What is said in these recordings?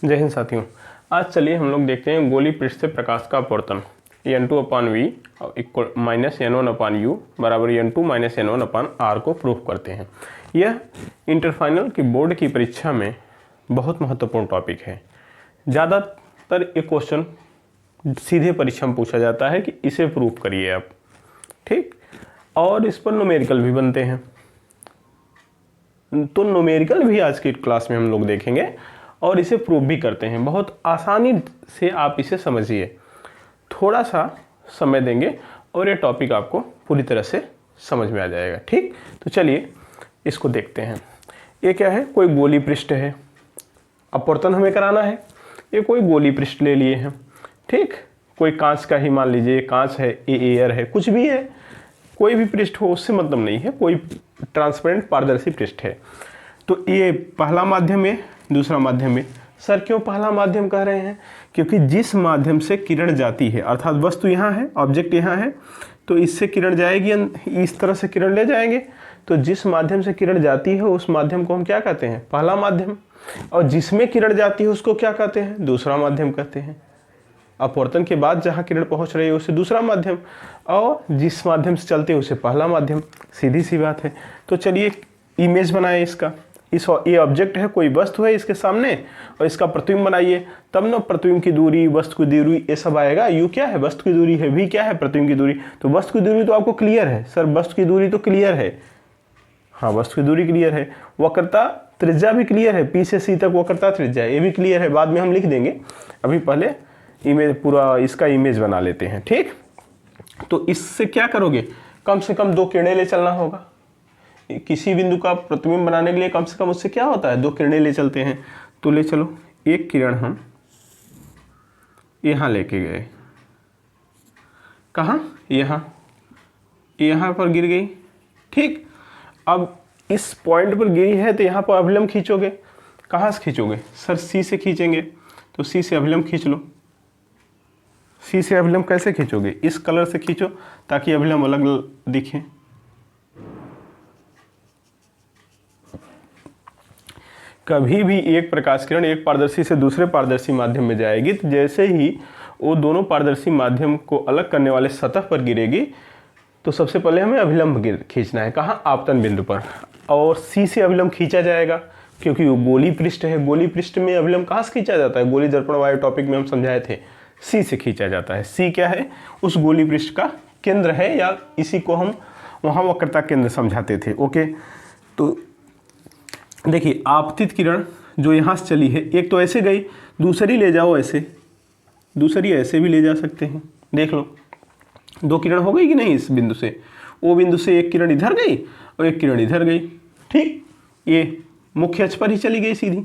जय हिंद साथियों। आज चलिए हम लोग देखते हैं गोली पृष्ठ से प्रकाश का अपवर्तन n2/v इक्वल माइनस n1/u बराबर n2 माइनस n1/r को प्रूफ करते हैं। यह इंटरफाइनल की बोर्ड की परीक्षा में बहुत महत्वपूर्ण टॉपिक है। ज़्यादातर ये क्वेश्चन सीधे परीक्षा में पूछा जाता है कि इसे प्रूफ करिए आप, ठीक, और इस पर न्यूमेरिकल भी बनते हैं। तो न्यूमेरिकल भी आज की क्लास में हम लोग देखेंगे और इसे प्रूव भी करते हैं। बहुत आसानी से आप इसे समझिए, थोड़ा सा समय देंगे और ये टॉपिक आपको पूरी तरह से समझ में आ जाएगा, ठीक। तो चलिए इसको देखते हैं। ये क्या है, कोई गोली पृष्ठ है, अपवर्तन हमें कराना है। ये कोई गोली पृष्ठ ले लिए हैं, ठीक। कोई कांच का ही मान लीजिए, कांच है, ये एयर है, कुछ भी है, कोई भी पृष्ठ हो उससे मतलब नहीं है, कोई ट्रांसपेरेंट पारदर्शी पृष्ठ है। तो ये पहला माध्यम है, दूसरा माध्यम है। सर क्यों पहला माध्यम कह रहे हैं? क्योंकि जिस माध्यम से किरण जाती है, अर्थात वस्तु यहाँ है, ऑब्जेक्ट यहाँ है, तो इससे किरण जाएगी, इस तरह से किरण ले जाएंगे। तो जिस माध्यम से किरण जाती है उस माध्यम को हम क्या कहते हैं? पहला माध्यम। और जिसमें किरण जाती है उसको क्या कहते हैं? दूसरा माध्यम कहते हैं। अपवर्तन के बाद जहाँ किरण पहुँच रही है उसे दूसरा माध्यम, और जिस माध्यम से चलते हैं उसे पहला माध्यम। सीधी सी बात है। तो चलिए इमेज बनाए इसका। ये ऑब्जेक्ट है, कोई वस्तु है इसके सामने, और इसका प्रतिबिंब बनाइए, तब ना प्रतिबिंब की दूरी, वस्तु की दूरी, ये सब आएगा। यू क्या है? वस्तु की दूरी है। वी क्या है? प्रतिबिंब की दूरी। तो वस्तु की दूरी तो आपको क्लियर है। सर वस्तु की दूरी तो क्लियर है, हाँ वस्तु की दूरी क्लियर है। वक्रता त्रिज्या भी क्लियर है, पी से सी तक वक्रता त्रिज्या, ये भी क्लियर है, बाद में हम लिख देंगे। अभी पहले इमेज, पूरा इसका इमेज बना लेते हैं, ठीक। तो इससे क्या करोगे? कम से कम 2 किरणें ले चलना होगा। किसी बिंदु का प्रतिबिंब बनाने के लिए कम से कम उससे क्या होता है? 2 किरणें ले चलते हैं। तो ले चलो, एक किरण हम यहाँ लेके गए, कहाँ? यहाँ पर गिर गई, ठीक। अब इस पॉइंट पर गिरी है तो यहाँ पर अभिलंब खींचोगे। कहाँ से खींचोगे? सर सी से खींचेंगे। तो सी से अभिलंब खींच लो। सी से अभिलंब कैसे खींचोगे? इस कलर से खींचो ताकि अभिलंब अलग दिखे। कभी भी एक प्रकाश किरण एक पारदर्शी से दूसरे पारदर्शी माध्यम में जाएगी तो जैसे ही वो दोनों पारदर्शी माध्यम को अलग करने वाले सतह पर गिरेगी तो सबसे पहले हमें अभिलंब खींचना है। कहाँ? आपतन बिंदु पर। और सी से अभिलंब खींचा जाएगा क्योंकि वो गोली पृष्ठ है। गोली पृष्ठ में अभिलंब कहाँ से खींचा जाता है? गोली दर्पण वाले टॉपिक में हम समझाए थे, सी से खींचा जाता है। सी क्या है? उस गोली पृष्ठ का केंद्र है, या इसी को हम वहाँ वक्रता केंद्र समझाते थे, ओके। तो देखिए आपतित किरण जो यहाँ से चली है, एक तो ऐसे गई, दूसरी ले जाओ ऐसे, दूसरी ऐसे भी ले जा सकते हैं। देख लो 2 किरण हो गई कि नहीं? इस बिंदु से, वो बिंदु से एक किरण इधर गई और एक किरण इधर गई, ठीक। ये मुख्य अक्ष पर ही चली गई सीधी।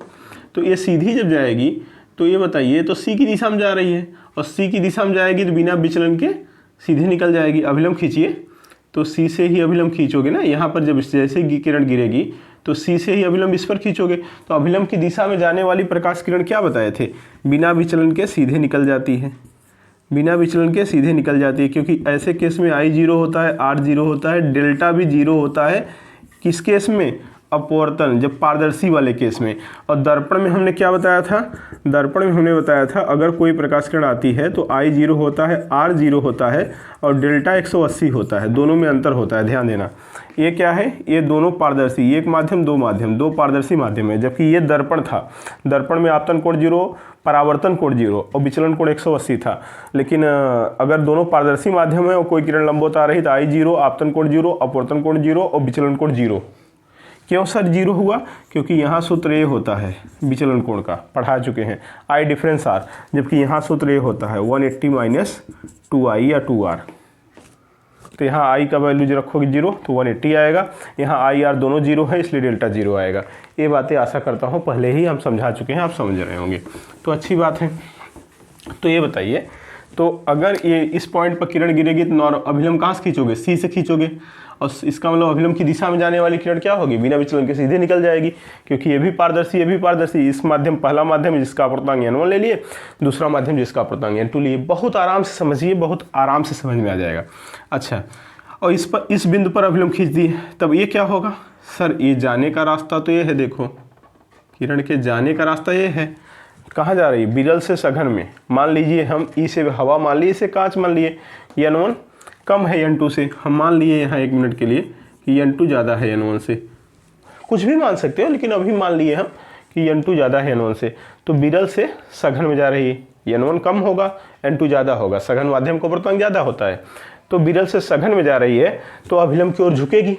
तो ये सीधी जब जाएगी तो ये बताइए, तो सी की दिशा में जा रही है, और सी की दिशा में जाएगी तो बिना विचलन के सीधे निकल जाएगी। अभिलंब खींचिए, तो सी से ही अभिलंब खींचोगे ना। यहाँ पर जब जैसे किरण गिरेगी तो सी से ही अभिलंब इस पर खींचोगे, तो अभिलंब की दिशा में जाने वाली प्रकाश किरण क्या बताए थे? बिना विचलन के सीधे निकल जाती है। बिना विचलन के सीधे निकल जाती है, क्योंकि ऐसे केस में I 0 होता है, R 0 होता है, डेल्टा भी 0 होता है। किस केस में? अपवर्तन, जब पारदर्शी वाले केस में। और दर्पण में हमने क्या बताया था? दर्पण में हमने बताया था अगर कोई प्रकाश किरण आती है तो I 0 होता है, R 0 होता है और डेल्टा 180 होता है। दोनों में अंतर होता है, ध्यान देना। ये क्या है? ये दोनों पारदर्शी, एक माध्यम, 2 माध्यम, 2 पारदर्शी माध्यम है। जबकि ये दर्पण था, दर्पण में आपतन कोण 0, परावर्तन कोण 0 और विचलन कोण 180 था। लेकिन अगर दोनों पारदर्शी माध्यम है और कोई किरण लंबवत आ रही तो I 0, आपतन कोण 0, अपवर्तन कोण 0 और विचलन कोण 0। क्यों सर 0 हुआ? क्योंकि यहाँ सूत्र ये होता है विचलन कोण का, पढ़ा चुके हैं, I डिफरेंस R, जबकि यहाँ सूत्र ये होता है 180 माइनस 2I या 2R। तो यहाँ I का वैल्यू जो रखोगे 0 तो 180 आएगा। यहाँ I R दोनों 0 है इसलिए डेल्टा 0 आएगा। ये बातें आशा करता हूँ पहले ही हम समझा चुके हैं, आप समझ रहे होंगे, तो अच्छी बात है। तो ये बताइए, तो अगर ये इस पॉइंट पर किरण गिरेगी तो अभिलंब कहाँ से खींचोगे? सी से खींचोगे, और इसका मतलब अभिलंब की दिशा में जाने वाली किरण क्या होगी? बिना विचलन के सीधे निकल जाएगी, क्योंकि ये भी पारदर्शी, ये भी पारदर्शी। इस माध्यम पहला माध्यम है जिसका अपवर्तनांक n1 ले लिए, दूसरा माध्यम जिसका अपवर्तनांक n2 लिए। बहुत आराम से समझिए, बहुत आराम से समझ में आ जाएगा। अच्छा, और इस बिंदु पर अभिलंब खींच दिए, तब ये क्या होगा? सर ये जाने का रास्ता तो ये है, देखो किरण के जाने का रास्ता ये है, कहाँ जा रही है, विरल से सघन में। मान लीजिए हम ई से हवा मान लिए, इसे कांच मान लिए, N1 कम है N2 से। हम मान लिए यहाँ 1 मिनट के लिए कि N2 ज़्यादा है N1 से, कुछ भी मान सकते हो, लेकिन अभी मान लिए हम कि N2 ज़्यादा है N1 से। तो विरल से सघन में जा रही है, N1 कम होगा, N2 ज़्यादा होगा, सघन माध्यम का अपवर्तनांक ज़्यादा होता है। तो विरल से सघन में जा रही है तो अभिलंब की ओर झुकेगी।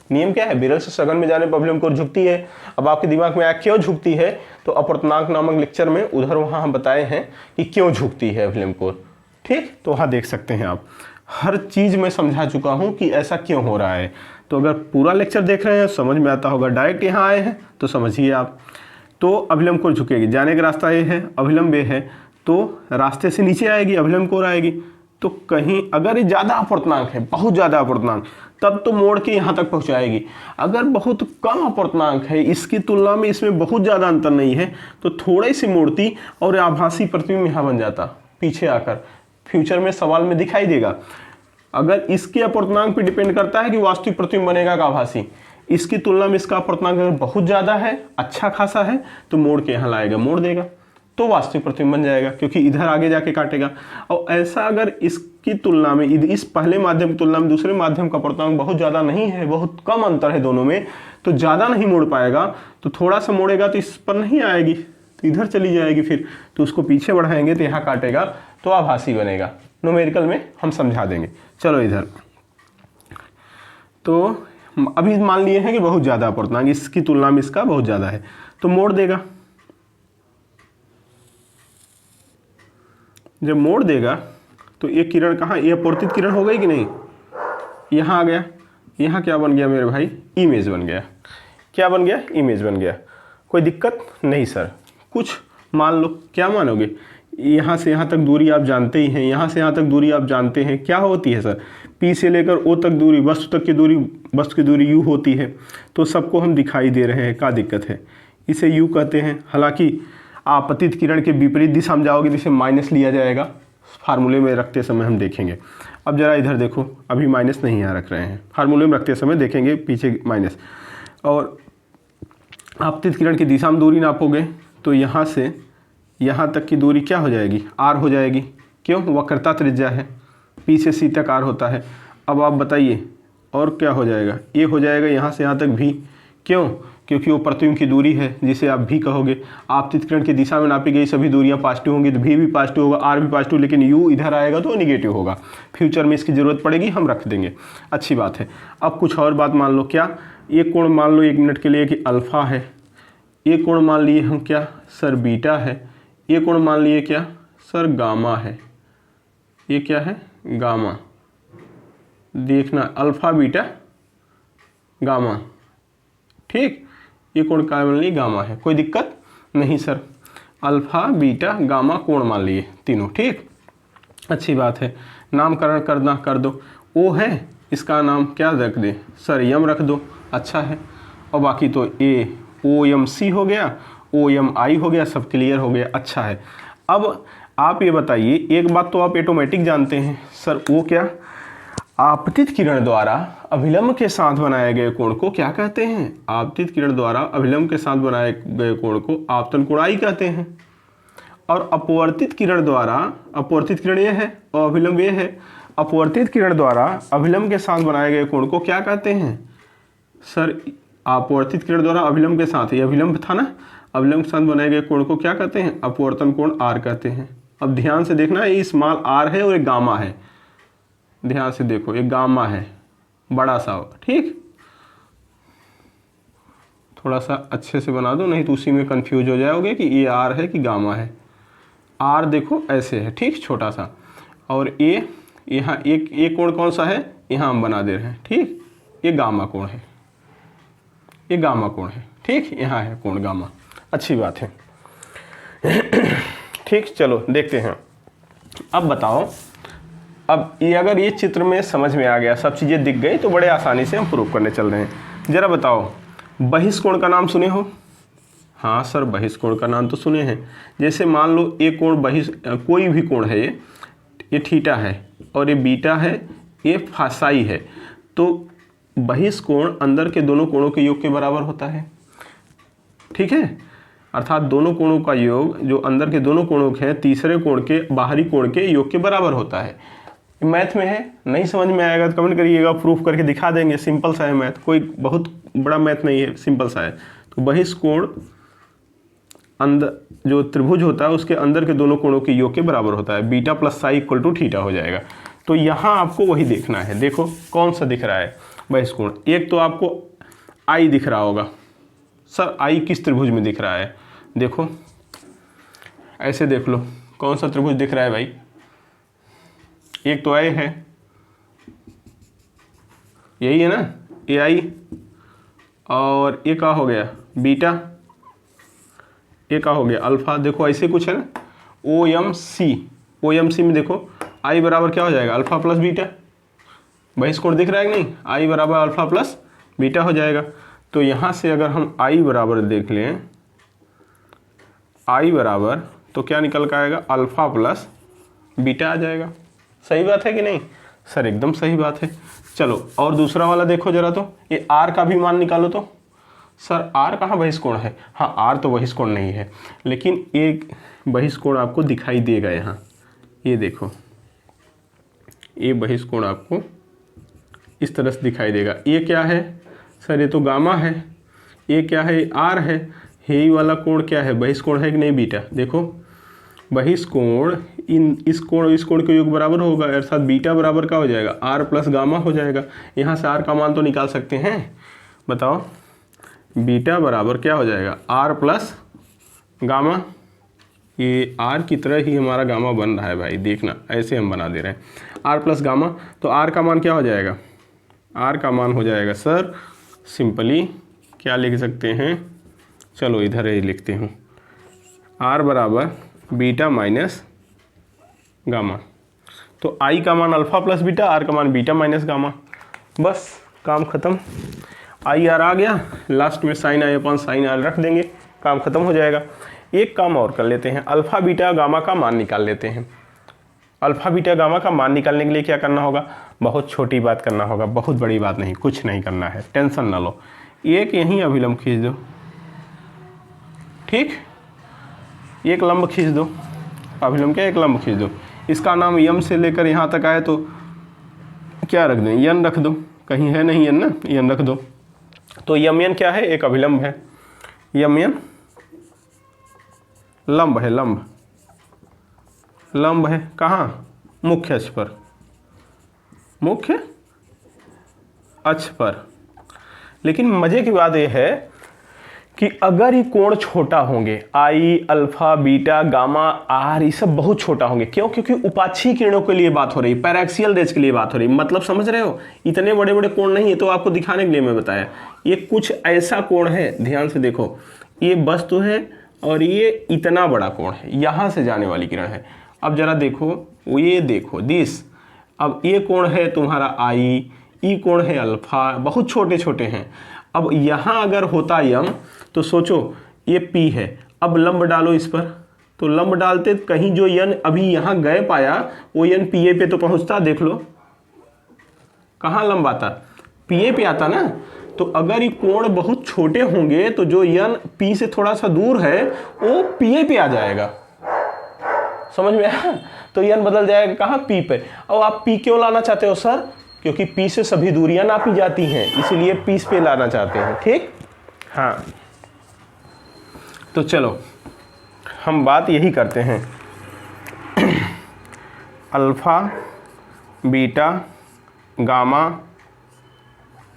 नियम क्या है, विरल से सघन में जाने पर अभिलंब की ओर झुकती है। अब आपके दिमाग में आया क्यों झुकती है, तो अपवर्तनांक नामक लेक्चर में उधर वहाँ हम बताए हैं कि क्यों झुकती है अभिलंब की ओर। ठीक, तो वहाँ देख सकते हैं आप, हर चीज़ मैं समझा चुका हूँ कि ऐसा क्यों हो रहा है। तो अगर पूरा लेक्चर देख रहे हैं समझ में आता होगा, डायरेक्ट यहाँ आए हैं तो समझिए आप। तो अभिलंब की ओर झुकेगी, जाने का रास्ता ये है, अभिलंब ये है, तो रास्ते से नीचे आएगी, अभिलंब की ओर आएगी। तो कहीं अगर ये ज़्यादा अपवर्तनांक है, बहुत ज़्यादा अपवर्तनांक, तब तो मोड़ के यहाँ तक पहुँचाएगी। अगर बहुत कम अपवर्तनांक है, इसकी तुलना में इसमें बहुत ज़्यादा अंतर नहीं है, तो थोड़ी सी मोड़ती और आभासी प्रतिबिंब यहाँ बन जाता पीछे आकर। फ्यूचर में सवाल में दिखाई देगा। अगर इसके अपवर्तनांक पे डिपेंड करता है कि वास्तविक प्रतिबिंब बनेगा का आभासी, इसकी तुलना में इसका अपवर्तनांक अगर बहुत ज़्यादा है, अच्छा खासा है, तो मोड़ के यहाँ लाएगा, मोड़ देगा तो वास्तविक प्रतिबिंब बन जाएगा, क्योंकि इधर आगे जाके काटेगा। और ऐसा अगर इसकी तुलना में, इस पहले माध्यम की तुलना में दूसरे माध्यम का अपवर्तनांक बहुत ज़्यादा नहीं है, बहुत कम अंतर है दोनों में, तो ज़्यादा नहीं मोड़ पाएगा। तो थोड़ा सा मोड़ेगा तो इस पर नहीं आएगी, तो इधर चली जाएगी फिर, तो उसको पीछे बढ़ाएंगे तो यहाँ काटेगा तो आभासी बनेगा। न्यूमेरिकल में हम समझा देंगे। चलो इधर, तो अभी मान लिए हैं कि बहुत ज़्यादा अपवर्तनांक, इसकी तुलना में इसका बहुत ज़्यादा है, तो मोड़ देगा। जब मोड़ देगा तो ये किरण कहाँ, ये अपवर्तित किरण हो गई कि नहीं, यहाँ आ गया। यहाँ क्या बन गया मेरे भाई, इमेज बन गया। क्या बन गया, इमेज बन गया। कोई दिक्कत नहीं सर, कुछ मान लो, क्या मानोगे, यहाँ से यहाँ तक दूरी आप जानते ही हैं, यहाँ से यहाँ तक दूरी आप जानते हैं क्या होती है सर, P से लेकर O तक दूरी, वस्तु तक की दूरी, वस्तु की दूरी U होती है। तो सबको हम दिखाई दे रहे हैं, क्या दिक्कत है, इसे U कहते हैं। हालांकि आपतित किरण के विपरीत दिशा में जाओगे तो इसे माइनस लिया जाएगा, फार्मूले में रखते समय हम देखेंगे। अब जरा इधर देखो, अभी माइनस नहीं यहाँ रख रहे हैं, फार्मूले में रखते समय देखेंगे पीछे माइनस। और आपतित किरण की दिशा में दूरी नापोगे तो यहाँ से यहाँ तक की दूरी क्या हो जाएगी, R हो जाएगी। क्यों, वक्रता त्रिज्या है, P से C तक R होता है। अब आप बताइए और क्या हो जाएगा, ये हो जाएगा यहाँ से यहाँ तक V। क्यों, क्योंकि वो प्रतिबिंब की दूरी है जिसे आप V कहोगे। आपतित किरण की दिशा में नापी गई सभी दूरियां पॉजिटिव होंगी तो V भी पॉजिटिव होगा, R भी पॉजिटिव, लेकिन U इधर आएगा तो निगेटिव होगा। फ्यूचर में इसकी ज़रूरत पड़ेगी, हम रख देंगे, अच्छी बात है। अब कुछ और बात मान लो, क्या, ये कोण मान लो 1 मिनट के लिए कि अल्फ़ा है, ये कोण मान लिए हम क्या सर बीटा है, ये कोण मान लिए क्या सर गामा है, ये क्या है गामा। देखना अल्फ़ा बीटा गामा, ठीक, ये कोण क्या मान लिए गामा है, कोई दिक्कत नहीं सर। अल्फ़ा बीटा गामा कोण मान लिए तीनों, ठीक, अच्छी बात है। नामकरण करना कर दो, ओ है इसका नाम क्या रख दे सर, यम रख दो, अच्छा है। और बाकी तो ए ओ एम सी हो गया, ओ एम आई हो गया, सब क्लियर हो गया, अच्छा है। अब आप ये बताइए, एक बात तो आप ऑटोमेटिक जानते हैं सर, वो क्या, आपतित किरण द्वारा अभिलंब के साथ बनाए गए कोण को क्या कहते हैं, आपतित किरण द्वारा अभिलंब के साथ बनाए गए कोण को आपतन कोणाई कहते हैं। और अपवर्तित किरण द्वारा, अपवर्तित किरण ये है और अभिलंब ये है, अपवर्तित किरण द्वारा अभिलंब के साथ बनाए गए कोण को क्या कहते हैं सर, अपवर्तित किरण द्वारा अभिलंब के साथ, ये अभिलंब था ना, अभिलंब के साथ बनाए गए कोण को क्या कहते हैं, अपवर्तन कोण आर कहते हैं। अब ध्यान से देखना, ये स्मॉल आर है और एक गामा है, ध्यान से देखो, एक गामा है बड़ा सा, ठीक, थोड़ा सा अच्छे से बना दो, नहीं तो उसी में कंफ्यूज हो जाओगे कि ये आर है कि गामा है। आर देखो ऐसे है, ठीक, छोटा सा, और ये यहाँ एक कोण कौन सा है, यहाँ हम बना दे रहे हैं, ठीक, ये गामा कोण है, ये गामा कोण है, ठीक, यहाँ है कोण गामा, अच्छी बात है। ठीक, चलो देखते हैं। अब बताओ, अब ये अगर ये चित्र में समझ में आ गया, सब चीज़ें दिख गई, तो बड़े आसानी से हम प्रूव करने चल रहे हैं। ज़रा बताओ, बहिष्कोण का नाम सुने हो, हाँ सर बहिष्कोण का नाम तो सुने हैं। जैसे मान लो एक कोण कोई भी कोण है, ये थीटा है और ये बीटा है, ये फासाई है, तो बहिष्कोण अंदर के दोनों कोणों के योग के बराबर होता है, ठीक है। अर्थात दोनों कोणों का योग, जो अंदर के दोनों कोणों हैं, तीसरे कोण के बाहरी कोण के योग के बराबर होता है। मैथ में है, नहीं समझ में आएगा तो कमेंट करिएगा, प्रूफ करके दिखा देंगे। सिंपल सा है मैथ, कोई बहुत बड़ा मैथ नहीं है, सिंपल सा है। तो बहिष्कोण अंदर जो त्रिभुज होता है उसके अंदर के दोनों कोणों के योग के बराबर होता है। Beta plus psi equal to theta हो जाएगा। तो यहाँ आपको वही देखना है। देखो कौन सा दिख रहा है बहिष्कोण। एक तो आपको आई दिख रहा होगा, सर आई किस त्रिभुज में दिख रहा है? देखो ऐसे देख लो, कौन सा त्रिभुज दिख रहा है भाई? एक तो ए है, यही है ना, ए आई, और ए का हो गया बीटा, ए का हो गया अल्फा। देखो ऐसे कुछ है ना, ओ एम सी में देखो आई बराबर क्या हो जाएगा? Alpha plus beta. बहिष्कोण दिख रहा है कि नहीं? आई बराबर अल्फा प्लस बीटा हो जाएगा। तो यहाँ से अगर हम आई बराबर देख लें, आई बराबर तो क्या निकल कर आएगा? अल्फा प्लस बीटा आ जाएगा। सही बात है कि नहीं सर? एकदम सही बात है। चलो और दूसरा वाला देखो जरा, तो ये आर का भी मान निकालो। तो सर आर कहाँ बहिष्कोण है? हाँ आर तो बहिष्कोण नहीं है, लेकिन एक बहिष्कोण आपको दिखाई देगा यहाँ। ये देखो, ये बहिष्कोण आपको इस तरह से दिखाई देगा। ये क्या है सर? ये तो गामा है। ये क्या है? आर है। हे वाला कोण क्या है? बहिष्कोण है कि नहीं बीटा? देखो बहिष्कोण इस कोण के योग बराबर होगा, अर्थात बीटा बराबर का हो जाएगा आर प्लस गामा हो जाएगा। यहाँ से आर का मान तो निकाल सकते हैं, बताओ। बीटा बराबर क्या हो जाएगा? R plus gamma. ये आर की तरह ही हमारा गामा बन रहा है भाई, देखना ऐसे हम बना दे रहे हैं, आर प्लस गामा। तो आर का मान क्या हो जाएगा? आर का मान हो जाएगा सर सिंपली क्या लिख सकते हैं? चलो इधर ही लिखते हूँ, आर बराबर बीटा माइनस गामा। तो आई का मान अल्फा प्लस बीटा, आर का मान बीटा माइनस गामा। बस काम खत्म। आई आर आ गया, लास्ट में sine i upon sine r रख देंगे, काम खत्म हो जाएगा। एक काम और कर लेते हैं, अल्फा बीटा गामा का मान निकाल लेते हैं। अल्फा बीटा गामा का मान निकालने के लिए क्या करना होगा? बहुत छोटी बात करना होगा, बहुत बड़ी बात नहीं, कुछ नहीं करना है, टेंशन ना लो। एक यहीं अभिलंब खींच दो, ठीक, एक लंब खींच दो, अभिलंब क्या, एक लंब खींच दो। इसका नाम यम से लेकर यहाँ तक आए तो क्या रख दें? यन रख दो, कहीं है नहीं यन ना, यन रख दो। तो यम यन क्या है? एक अभिलंब है। यम यन लंब है, लंब है कहाँ? मुख्य अक्ष पर, मुख्य अक्ष पर। लेकिन मजे की बात यह है कि अगर ये कोण छोटा होंगे, i alpha beta gamma r, ये सब बहुत छोटा होंगे। क्यों? क्योंकि उपाक्षीय किरणों के लिए बात हो रही, पैराक्सियल रेज के लिए बात हो रही। मतलब समझ रहे हो? इतने बड़े बड़े कोण नहीं है, तो आपको दिखाने के लिए मैं बताया। ये कुछ ऐसा कोण है, ध्यान से देखो, ये वस्तु है और ये इतना बड़ा कोण है, यहाँ से जाने वाली किरण है। अब जरा देखो, ये देखो दिस, अब ये कोण है तुम्हारा आई, ये कोण है अल्फा, बहुत छोटे छोटे हैं। अब यहाँ अगर होता यम तो सोचो ये पी है, अब लंब डालो इस पर, तो लंब डालते कहीं जो यन अभी यहाँ गए पाया वो यन पी ए पे तो पहुँचता। देख लो कहाँ लंब आता? पी ए पे आता ना। तो अगर ये कोण बहुत छोटे होंगे तो जो यन पी से थोड़ा सा दूर है वो पी ए पे आ जाएगा। समझ में आया? तो यन बदल जाएगा कहाँ? पी पे। और आप पी क्यों लाना चाहते हो सर? क्योंकि पी से सभी दूरियां नापी जाती हैं, इसीलिए पी पे लाना चाहते हैं, ठीक। हाँ तो चलो हम बात यही करते हैं, alpha beta gamma,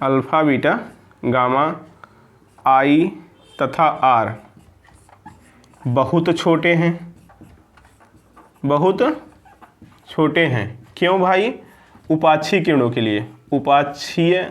alpha beta gamma आई तथा आर बहुत छोटे हैं, बहुत छोटे हैं। क्यों भाई? उपाक्षीय किरणों के लिए, उपाक्षीय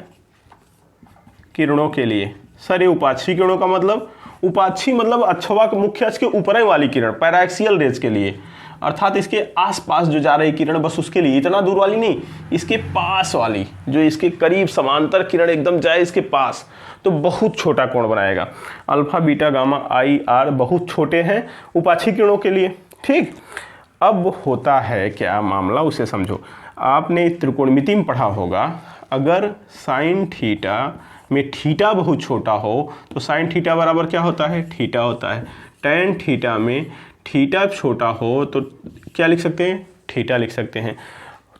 किरणों के लिए। सर ये उपाक्षीय किरणों का मतलब, उपाक्षीय मतलब अक्षवा के मुख्य अक्ष के ऊपर वाली किरण, पैराक्सियल रेज के लिए, अर्थात इसके आसपास जो जा रही किरण बस उसके लिए, इतना दूर वाली नहीं, इसके पास वाली, जो इसके करीब समांतर किरण एकदम जाए इसके पास, तो बहुत छोटा कोण बनाएगा। Alpha beta gamma I R बहुत छोटे हैं उपाक्षीय किरणों के लिए, ठीक। अब होता है क्या मामला, उसे समझो। आपने त्रिकोणमिति में पढ़ा होगा, अगर साइन थीटा में थीटा बहुत छोटा हो तो साइन थीटा बराबर क्या होता है? थीटा होता है। tan थीटा में थीटा छोटा हो तो क्या लिख सकते हैं, थीटा लिख सकते हैं।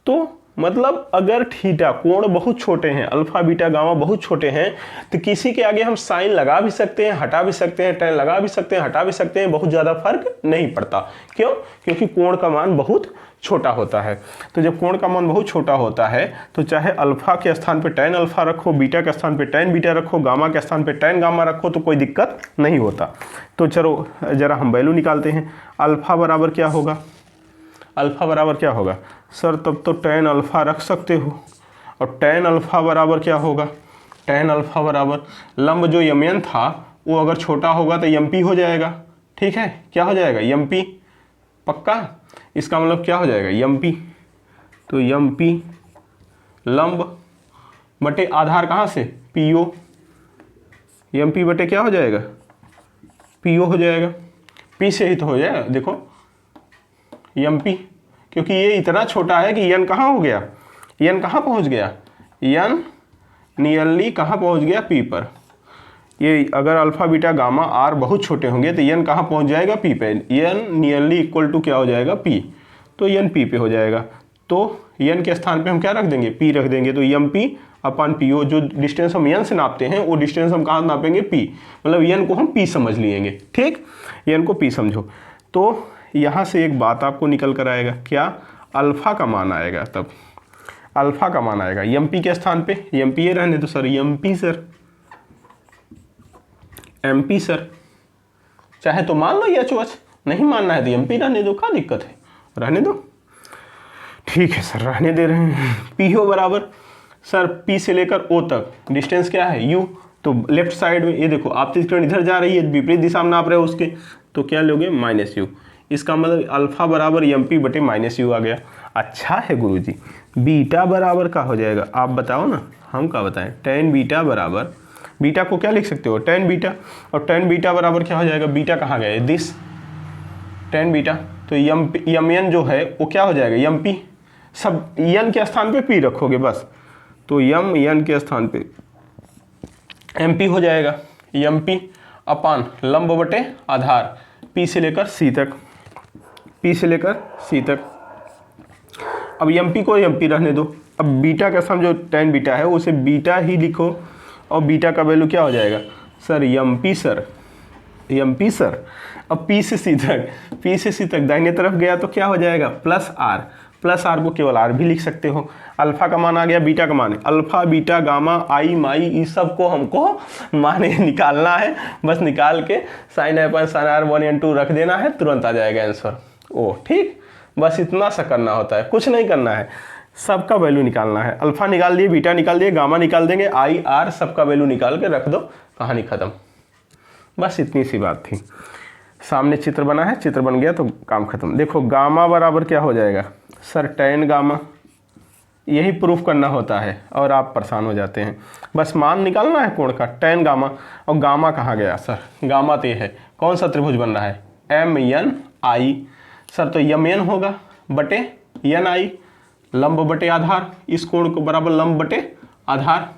तो मतलब अगर थीटा कोण बहुत छोटे हैं, अल्फा बीटा गामा बहुत छोटे हैं, तो किसी के आगे हम साइन लगा भी सकते हैं, हटा भी सकते हैं, tan लगा भी सकते हैं, हटा भी सकते हैं, बहुत ज़्यादा फर्क नहीं पड़ता। क्यों? क्योंकि कोण का मान बहुत छोटा होता है। तो जब कोण का मान बहुत छोटा होता है तो चाहे अल्फा के स्थान पे tan अल्फा रखो, बीटा के स्थान पे tan बीटा रखो, गामा के स्थान पे tan गामा रखो, तो कोई दिक्कत नहीं होता। तो चलो ज़रा हम वैल्यू निकालते हैं। अल्फा बराबर क्या होगा, अल्फा बराबर क्या होगा सर, तब तो tan अल्फा रख सकते हो। और tan अल्फा बराबर क्या होगा, tan अल्फा बराबर लंब जो यमन था वो अगर छोटा होगा तो mp हो जाएगा। ठीक है, क्या हो जाएगा, mp पक्का। इसका मतलब क्या हो जाएगा, mp। तो mp लंब बटे आधार कहाँ से, po, mp बटे क्या हो जाएगा, po हो जाएगा। p से ही तो हो जाएगा, देखो mp, क्योंकि ये इतना छोटा है कि n कहाँ हो गया, n कहाँ पहुँच गया, n नियरली कहाँ पहुँच गया, p पर। ये अगर अल्फा बीटा गामा r बहुत छोटे होंगे तो n कहाँ पहुँच जाएगा, p पे। n नियरली इक्वल टू क्या हो जाएगा, p। तो n p पे हो जाएगा। तो n के स्थान पे हम क्या रख देंगे, p रख देंगे। तो mp अपन po, जो डिस्टेंस हम n से नापते हैं वो डिस्टेंस हम कहाँ नापेंगे, p। मतलब n को हम p समझ लिएंगे। ठीक, n को p समझो। तो यहाँ से एक बात आपको निकल कर आएगा, क्या, अल्फा का मान आएगा, तब अल्फा का मान आएगा mp के स्थान पे। mp ये रहने तो sir, mp sir, mp sir. चाहे तो मान लो HOH, नहीं मानना है तो mp रहने दो, क्या दिक्कत है, रहने दो। ठीक है सर, रहने दे रहे हैं। PO बराबर सर P से लेकर O तक डिस्टेंस क्या है, U। तो लेफ्ट साइड में ये देखो आपतित किरण इधर जा रही है, विपरीत दिशा में नाप रहे हो उसके, तो क्या लोगे, -u। इसका मतलब अल्फा बराबर mp बटे -u आ गया। अच्छा है गुरुजी, बीटा बराबर का हो जाएगा, आप बताओ ना, हम क्या बताएं। tan बीटा बराबर, बीटा को क्या लिख सकते हो, tan बीटा, और tan बीटा बराबर क्या हो जाएगा, बीटा कहाँ गया, दिस tan बीटा। तो mn जो है वो क्या हो जाएगा, mp। सब n के स्थान पे p रखोगे बस, तो n के स्थान पे mp हो जाएगा। mp अपान लंब बटे आधार, p से लेकर c तक, p से लेकर c तक। अब mp को mp रहने दो। अब बीटा का सम जो tan बीटा है उसे बीटा ही लिखो, और बीटा का वैल्यू क्या हो जाएगा sir, mp sir, mp sir. अब p से c तक, p से c तक दाहिने तरफ गया तो क्या हो जाएगा, +r। +r को केवल r भी लिख सकते हो। अल्फा का मान आ गया, बीटा का मान है, अल्फा बीटा गामा आई माई, इस सब को हमको माने निकालना है। बस निकाल के sin r 1/2 रख देना है, तुरंत आ जाएगा आंसर। ओ ठीक, बस इतना सा करना होता है, कुछ नहीं करना है, सबका वैल्यू निकालना है। अल्फा निकाल दिए, बीटा निकाल दिए, गामा निकाल देंगे, आई आर सबका वैल्यू निकाल के रख दो, कहानी खत्म। बस इतनी सी बात थी। सामने चित्र बना है, चित्र बन गया तो काम खत्म। देखो गामा बराबर क्या हो जाएगा सर, tan गामा। यही प्रूफ करना होता है और आप परेशान हो जाते हैं। बस मान निकालना है कोण का, tan गामा। और गामा कहाँ गया सर, गामा तो ये है, कौन सा त्रिभुज बन रहा है, MNI सर। तो MN होगा बटे NI, लंब बटे आधार, इस कोण को बराबर लंब बटे आधार।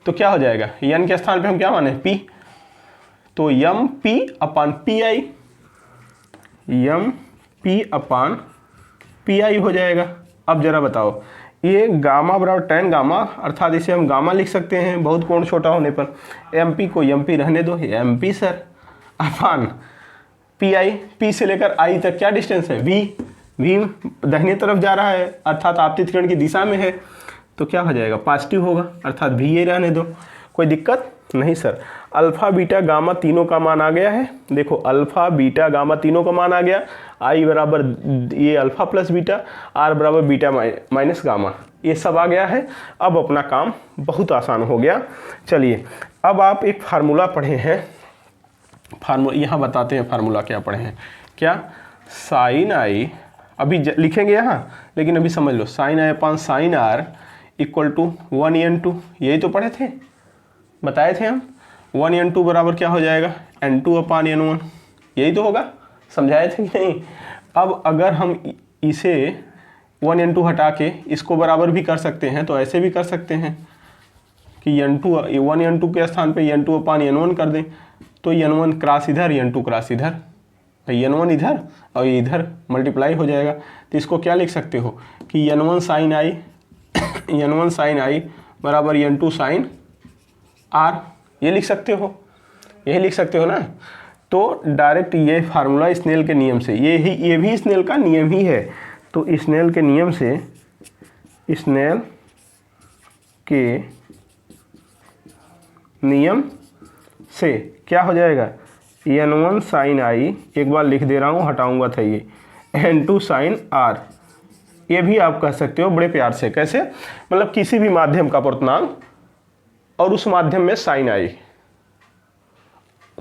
तो क्या हो जाएगा, n के स्थान पे हम क्या माने, p। तो MP अपान PI, MP अपान PI हो जाएगा। अब जरा बताओ, ये गामा बराबर tan गामा, अर्थात इसे हम गामा लिख सकते हैं बहुत कोण छोटा होने पर। MP को MP रहने दो, MP सर, अपान PI, P से लेकर I तक क्या डिस्टेंस है, V दाहिने तरफ जा रहा है, अर्थात आपतित किरण की दिशा में है, तो क्या हो जाएगा, पॉजिटिव होगा, अर्थात V ये रहने दो, कोई दिक्कत नहीं सर। अल्फा बीटा गामा तीनों का मान आ गया है। देखो अल्फा बीटा गामा तीनों का मान आ गया, आई बराबर ये अल्फा प्लस बीटा, आर बराबर बीटा माइनस गामा, ये सब आ गया है। अब अपना काम बहुत आसान हो गया। चलिए अब आप एक फार्मूला पढ़े हैं, फार्मूला यहाँ बताते हैं, फार्मूला क्या पढ़े हैं, क्या, साइन आई, अभी लिखेंगे यहाँ, लेकिन अभी समझ लो, sine i upon sine r equal to 1n2, यही तो पढ़े थे, बताए थे हम। 1n2 बराबर क्या हो जाएगा, n2 अपान n1, यही तो होगा, समझाए थे कि नहीं। अब अगर हम इसे 1n2 हटा के इसको बराबर भी कर सकते हैं, तो ऐसे भी कर सकते हैं कि n2 1n2 के स्थान पे n2 अपान n1 कर दें, तो n1 क्रॉस इधर, n2 क्रॉस इधर, n1 इधर और ये इधर मल्टीप्लाई हो जाएगा। तो इसको क्या लिख सकते हो कि n1 साइन आई n1 साइन आई बराबर n2 साइन आर, ये लिख सकते हो, यही लिख सकते हो ना। तो डायरेक्ट ये फार्मूला स्नेल के नियम से, ये भी स्नेल का नियम ही है। तो स्नेल के नियम से, स्नेल के नियम से क्या हो जाएगा, n1 साइन आई, एक बार लिख दे रहा हूँ, हटाऊंगा था ये, n2 साइन आर। ये भी आप कह सकते हो बड़े प्यार से, कैसे, मतलब किसी भी माध्यम का पूर्णांक और उस माध्यम में साइन आई,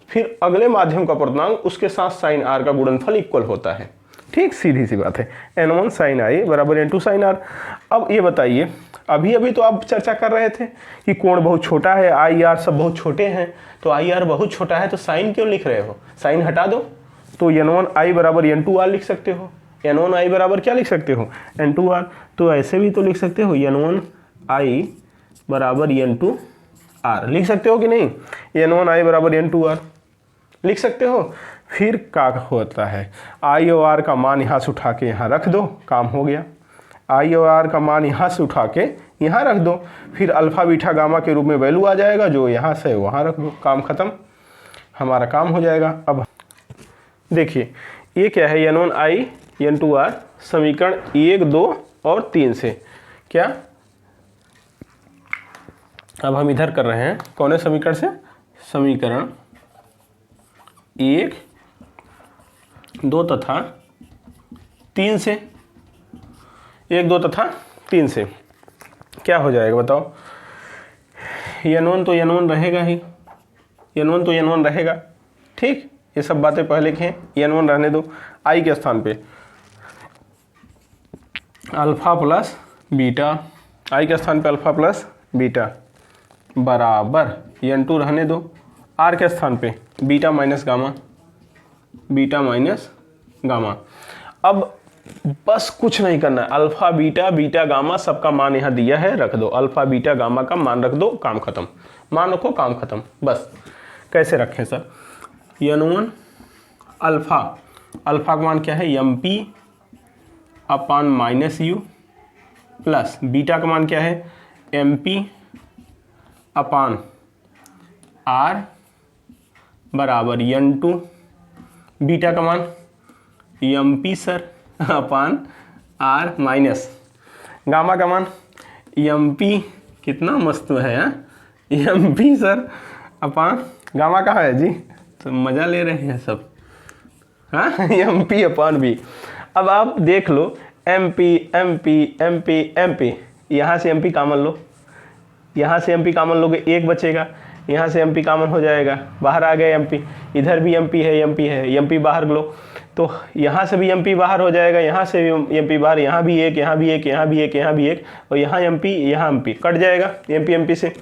फिर अगले माध्यम का पूर्णांक उसके साथ साइन आर का गुणनफल इक्वल होता है। ठीक, सीधी सी बात है। n1 साइन आई बराबर n2 साइन आर। अब ये बताइए, अभी तो आप चर्चा कर रहे थे कि कोण बहुत छोटा है, आई आर सब बहुत छोटे हैं, तो आई आर बहुत छोटा है तो साइन क्यों लिख रहे हो, साइन हटा दो। तो n1 आई बराबर n2 आर लिख सकते हो, n1 आई बराबर क्या लिख सकते हो, n2 आर। तो ऐसे भी तो लिख सकते हो, n1 आई बराबर n2 आर लिख सकते हो कि नहीं, n1 आई बराबर n2 आर लिख सकते हो। फिर क्या होता है, आई और आर का मान यहाँ से उठा के यहाँ रख दो, काम हो गया। आई और आर का मान यहाँ से उठा के यहाँ रख दो, फिर अल्फा बीटा गामा के रूप में वैल्यू आ जाएगा, जो यहाँ से वहाँ रख दो, काम खत्म, हमारा काम हो जाएगा। अब देखिए ये क्या है, n1 आई n2 आर, समीकरण 1, 2 और 3 से। क्या, अब हम इधर कर रहे हैं कौन है समीकरण से, समीकरण 1, 2 तथा 3 से, 1, 2 तथा 3 से क्या हो जाएगा बताओ। n1 तो n1 रहेगा ही, n1 तो n1 रहेगा, ठीक, ये सब बातें पहले की हैं, n1 रहने दो। आई के स्थान पे अल्फा प्लस बीटा, आई के स्थान पे अल्फा प्लस बीटा बराबर n2 रहने दो, आर के स्थान पे beta minus gamma, beta minus gamma. अब बस कुछ नहीं करना है, अल्फा बीटा बीटा गामा सबका मान यहाँ दिया है, रख दो, अल्फा बीटा गामा का मान रख दो, काम खत्म, मान रखो, काम खत्म। बस कैसे रखें सर, n1 अल्फा, अल्फा का मान क्या है, mp upon minus you, plus beta का मान क्या है, mp अपान आर बराबर n2, बीटा का मान mp सर अपान आर माइनस गामा का मान mp, कितना मस्त है mp सर अपान गामा कहाँ है जी, तो मज़ा ले रहे हैं सब, हाँ mp अपान b। अब आप देख लो mp mp mp mp, यहाँ से mp कॉमन लो, यहाँ से mp कॉमन लोगे, एक बचेगा, यहाँ से mp कॉमन हो जाएगा, बाहर आ गया mp, इधर भी mp है, mp बाहर लो, तो यहाँ से भी mp बाहर हो जाएगा, यहाँ से भी mp बाहर, यहाँ भी एक, यहाँ भी एक, यहाँ भी एक, यहाँ भी एक, और यहाँ mp, यहाँ mp कट जाएगा, mp से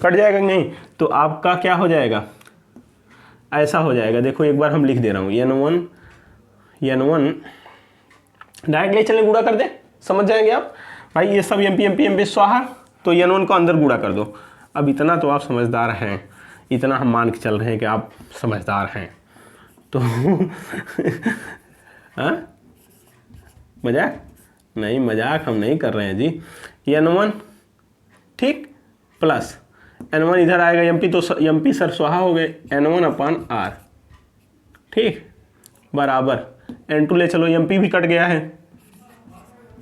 कट जाएगा नहीं, तो आपका क्या हो जाएगा, ऐसा हो जाएगा। देखो एक बार हम लिख दे रहा हूँ, n1 डायरेक्ट ले चले गुणा कर दे, समझ जाएंगे आप भाई, ये सब mp स्वाहा, तो n1 को अंदर गुणा कर दो। अब इतना तो आप समझदार हैं, इतना हम मान के चल रहे हैं कि आप समझदार हैं, तो हाँ मजाक नहीं, मजाक हम नहीं कर रहे हैं जी। n1 ठीक, प्लस n1 इधर आएगा mp, तो mp सर स्वाहा हो गए, n1 अपान आर, ठीक, बराबर n2 ले चलो, mp भी कट गया है,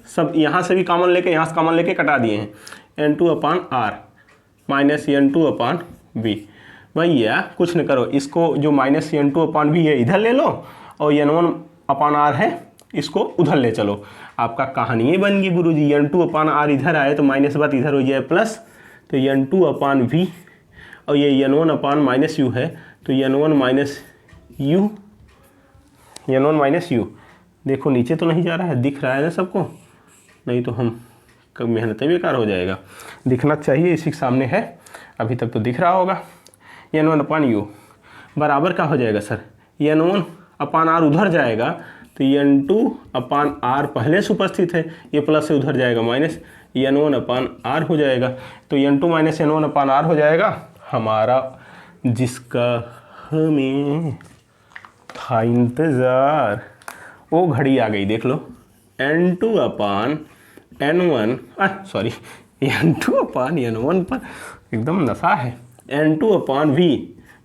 सब यहाँ से भी कॉमन लेके, यहाँ से कॉमन लेके कटा दिए हैं, n2 upon r minus n2 upon b. भैया कुछ न करो, इसको जो माइनस n2 अपान बी है इधर ले लो, और n1 अपान आर है इसको उधर ले चलो, आपका कहानी बन गई गुरुजी। n2 अपान आर इधर आए तो माइनस बात इधर हो जाए प्लस, तो n2 अपान वी, और ये n1 अपान माइनस यू है, तो n1 minus you, n1 minus you. देखो नीचे तो नहीं जा रहा है, दिख रहा है ना सबको, नहीं तो हम कब मेहनतें बेकार हो जाएगा, दिखना चाहिए, इसी के सामने है, अभी तक तो दिख रहा होगा। n1 अपान यू बराबर क्या हो जाएगा सर, n1 अपान आर उधर जाएगा, तो n2 अपान आर पहले से उपस्थित है, ये प्लस से उधर जाएगा माइनस, n1 अपान आर हो जाएगा, तो n2 minus n1 upon R हो जाएगा हमारा, जिसका हमें था इंतज़ार, वो घड़ी आ गई देख लो। N2 अपान N1 सॉरी N2 अपान N1 पर एकदम नशा है। N2 upon V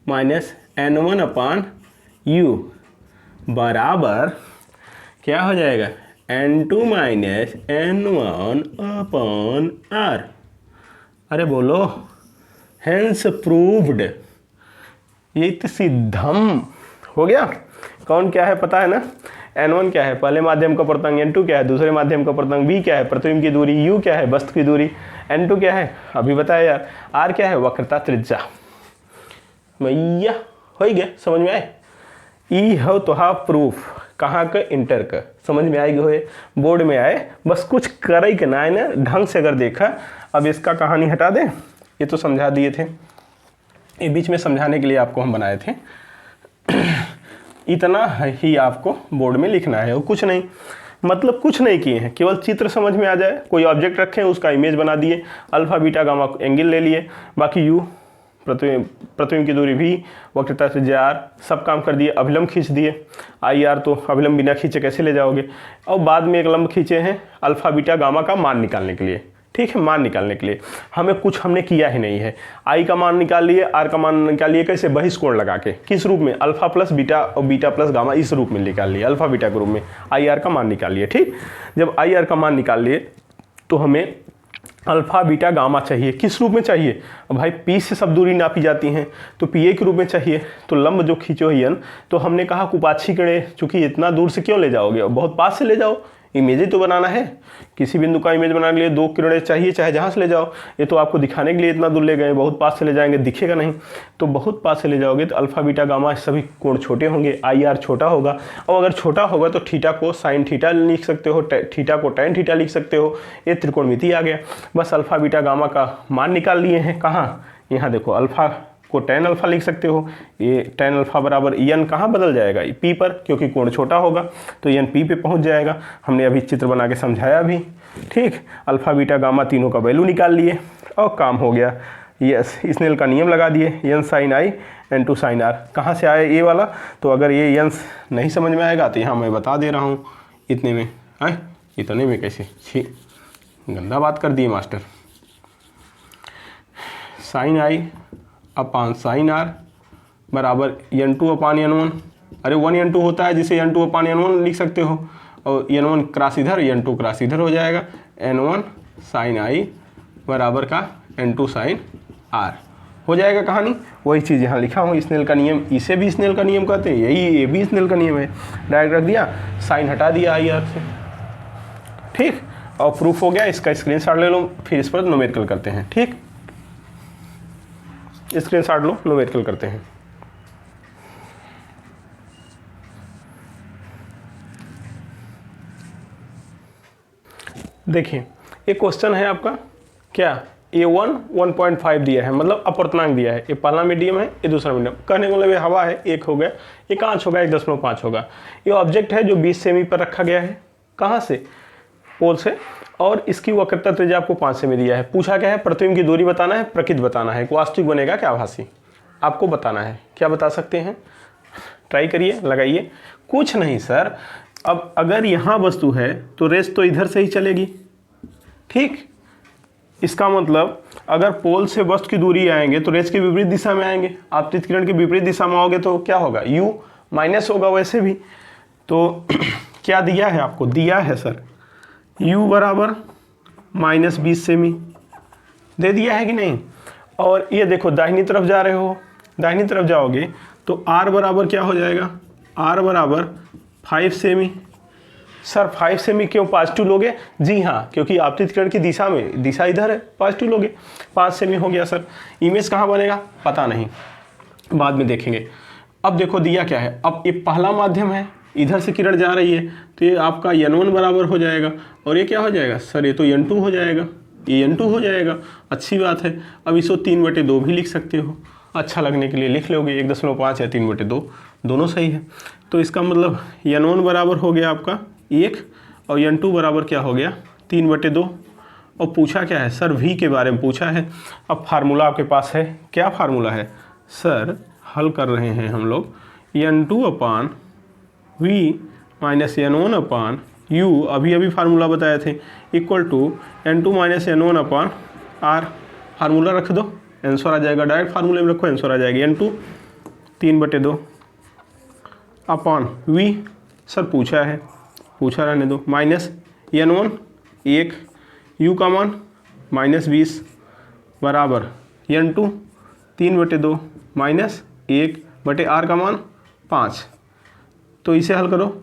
minus N1 अपान U बराबर क्या हो जाएगा, N2 माइनस N1 अपान R। अरे बोलो, हेंस प्रूव्ड, ये तो सिद्धम हो गया। कौन क्या है पता है ना, N1 क्या है, पहले माध्यम का अपर्तनांक, N2 क्या है, दूसरे माध्यम का अपर्तनांक, V क्या है, प्रतिबिंब की दूरी, U क्या है, वस्तु की दूरी, N2 क्या है अभी बताया यार, R क्या है, वक्रता त्रिज्या। भैया हो ही गया, समझ में आए। ई हो तो हा प्रूफ, कहाँ का, इंटर का, समझ में आएगी होए, बोर्ड में आए, बस कुछ कर ही के ना है ना ढंग से अगर देखा। अब इसका कहानी हटा दें, ये तो समझा दिए थे, ये बीच में समझाने के लिए आपको हम बनाए थे। इतना ही आपको बोर्ड में लिखना है और कुछ नहीं, मतलब कुछ नहीं किए हैं, केवल चित्र समझ में आ जाए। कोई ऑब्जेक्ट रखें, उसका इमेज बना दिए, अल्फा बीटा गामा एंगल ले लिए, बाकी यू प्रतिबिंब की दूरी भी, वक्रता त्रिज्या आर, सब काम कर दिए। अभिलंब खींच दिए, आई आर तो अभिलंब बिना खींचे कैसे ले जाओगे। और बाद में एक लंब खींचे हैं अल्फा बीटा गामा का मान निकालने के लिए, ठीक है, मान निकालने के लिए हमें कुछ हमने किया ही नहीं है। आई का मान निकाल लिए, आर का मान निकाल लिए, कैसे, बहिष्कोण लगा के, किस रूप में, अल्फा प्लस बीटा और बीटा प्लस गामा, इस रूप में निकाल लिए, अल्फा बीटा के रूप में। आई आर का मान निकाल लिए, ठीक। जब आई आर का मान निकाल लिए तो हमें अल्फा बीटा गामा चाहिए, किस रूप में चाहिए, अब भाई पी से सब दूरी नापी जाती हैं तो पी ए के रूप में चाहिए। तो लंब जो खींचो यन, तो हमने कहा कुपाक्षी किरणें, चूंकि इतना दूर से क्यों ले जाओगे, बहुत पास से ले जाओ, इमेज ही तो बनाना है। किसी बिंदु का इमेज बनाने के लिए दो किरणें चाहिए, चाहे जहाँ से ले जाओ। ये तो आपको दिखाने के लिए इतना दूर ले गए, बहुत पास से ले जाएंगे दिखेगा नहीं, तो बहुत पास से ले जाओगे तो अल्फा बीटा गामा सभी कोण छोटे होंगे, आई आर छोटा होगा। और अगर छोटा होगा तो थीटा को साइन थीटा लिख सकते हो, थीटा को टैन थीटा लिख सकते हो। ये त्रिकोणमिति आ गया। बस अल्फा बीटा गामा का मान निकाल लिए हैं, कहाँ, यहाँ देखो, अल्फा को टैन अल्फा लिख सकते हो, ये टैन अल्फा बराबर एन कहाँ बदल जाएगा, पी पर, क्योंकि कोण छोटा होगा तो एन पी पे पहुंच जाएगा। हमने अभी चित्र बना के समझाया भी, ठीक। अल्फा बीटा गामा तीनों का वैल्यू निकाल लिए और काम हो गया। यस, स्नेल का नियम लगा दिए, n sine i n two sine r. कहाँ से आया ये वाला, तो अगर ये एन नहीं समझ में आएगा तो यहाँ मैं बता दे रहा हूँ, इतने में आए, इतने में कैसे, छी गंदा बात कर दिए master. Sine i upon sine r बराबर N2 अपान N1। अरे 1 N2 होता है जिसे N2 अपान N1 लिख सकते हो, और N1 क्रॉस इधर, N2 क्रॉस इधर हो जाएगा। N1 साइन आई बराबर का N2 साइन आर हो जाएगा कहानी। वही चीज़ यहाँ लिखा हूँ, स्नेल का नियम, इसे भी स्नेल का नियम कहते हैं, यही ये भी स्नेल का नियम है। डायरेक्ट रख दिया, साइन हटा दिया आई आर से, ठीक। और प्रूफ हो गया। इसका स्क्रीनशॉट ले लो, फिर इस पर न्यूमेरिकल करते हैं, ठीक। स्क्रीनशॉट लो, न्यूमेरिकल करते हैं। देखिए एक क्वेश्चन है आपका, क्या A1 1.5 दिया है, मतलब अपर्तनांक दिया है। ये पहला मीडियम है, ये दूसरा मीडियम, कहने को मतलब हवा है, एक हो गया, ये कांच होगा 1.5 होगा। ये ऑब्जेक्ट है जो 20 सेमी पर रखा गया है, कहाँ से, पोल से, और इसकी वक्रता त्रिज्या आपको 5 सेमी दिया है। पूछा क्या है, प्रतिबिंब की दूरी बताना है, प्रकृत बताना है, वास्तविक बनेगा क्या आभासी, आपको बताना है। क्या बता सकते हैं, ट्राई करिए, लगाइए। कुछ नहीं सर, अब अगर यहाँ वस्तु है तो रेस तो इधर से ही चलेगी, ठीक। इसका मतलब अगर पोल से वस्तु की दूरी आएंगे तो रेस के विपरीत दिशा में आएंगे। आपतित किरण के विपरीत दिशा में आओगे तो क्या होगा, u माइनस होगा वैसे भी। तो क्या दिया है आपको, दिया है सर u बराबर -20 सेमी दे दिया है कि नहीं। और ये देखो दाहिनी तरफ जा रहे हो, दाहिनी तरफ जाओगे तो r बराबर क्या हो जाएगा, r बराबर 5 सेमी। सर 5 सेमी क्यों पॉजिटिव लोगे, जी हाँ, क्योंकि आपतित किरण की दिशा में, दिशा इधर है, पॉजिटिव लोगे, 5 सेमी हो गया। सर इमेज कहाँ बनेगा पता नहीं, बाद में देखेंगे। अब देखो दिया क्या है, अब ये पहला माध्यम है, इधर से किरण जा रही है तो ये आपका N1 बराबर हो जाएगा, और ये क्या हो जाएगा सर, ये तो N2 हो जाएगा, ये N2 हो जाएगा। अच्छी बात है। अब इसको 3/2 भी लिख सकते हो, अच्छा लगने के लिए लिख लोगे, 1.5 या 3/2 दोनों सही है। तो इसका मतलब N1 बराबर हो गया आपका 1 और N2 बराबर क्या हो गया 3/2। और पूछा क्या है सर, V के बारे में पूछा है। अब फार्मूला आपके पास है, क्या फार्मूला है सर, हल कर रहे हैं हम लोग, N2 upon v minus n one upon u, अभी अभी फार्मूला बताए थे, equal to n2 minus n one upon r. Formula रख दो, आंसर आ जाएगा, डायरेक्ट फार्मूले में रखो आंसर आ जाएगी। n2 3/2 अपान v, सर पूछा है, पूछा रहने दो, माइनस n1 1, u का मान -20 बराबर n2 3/2 माइनस 1/r का मान 5। तो इसे हल करो,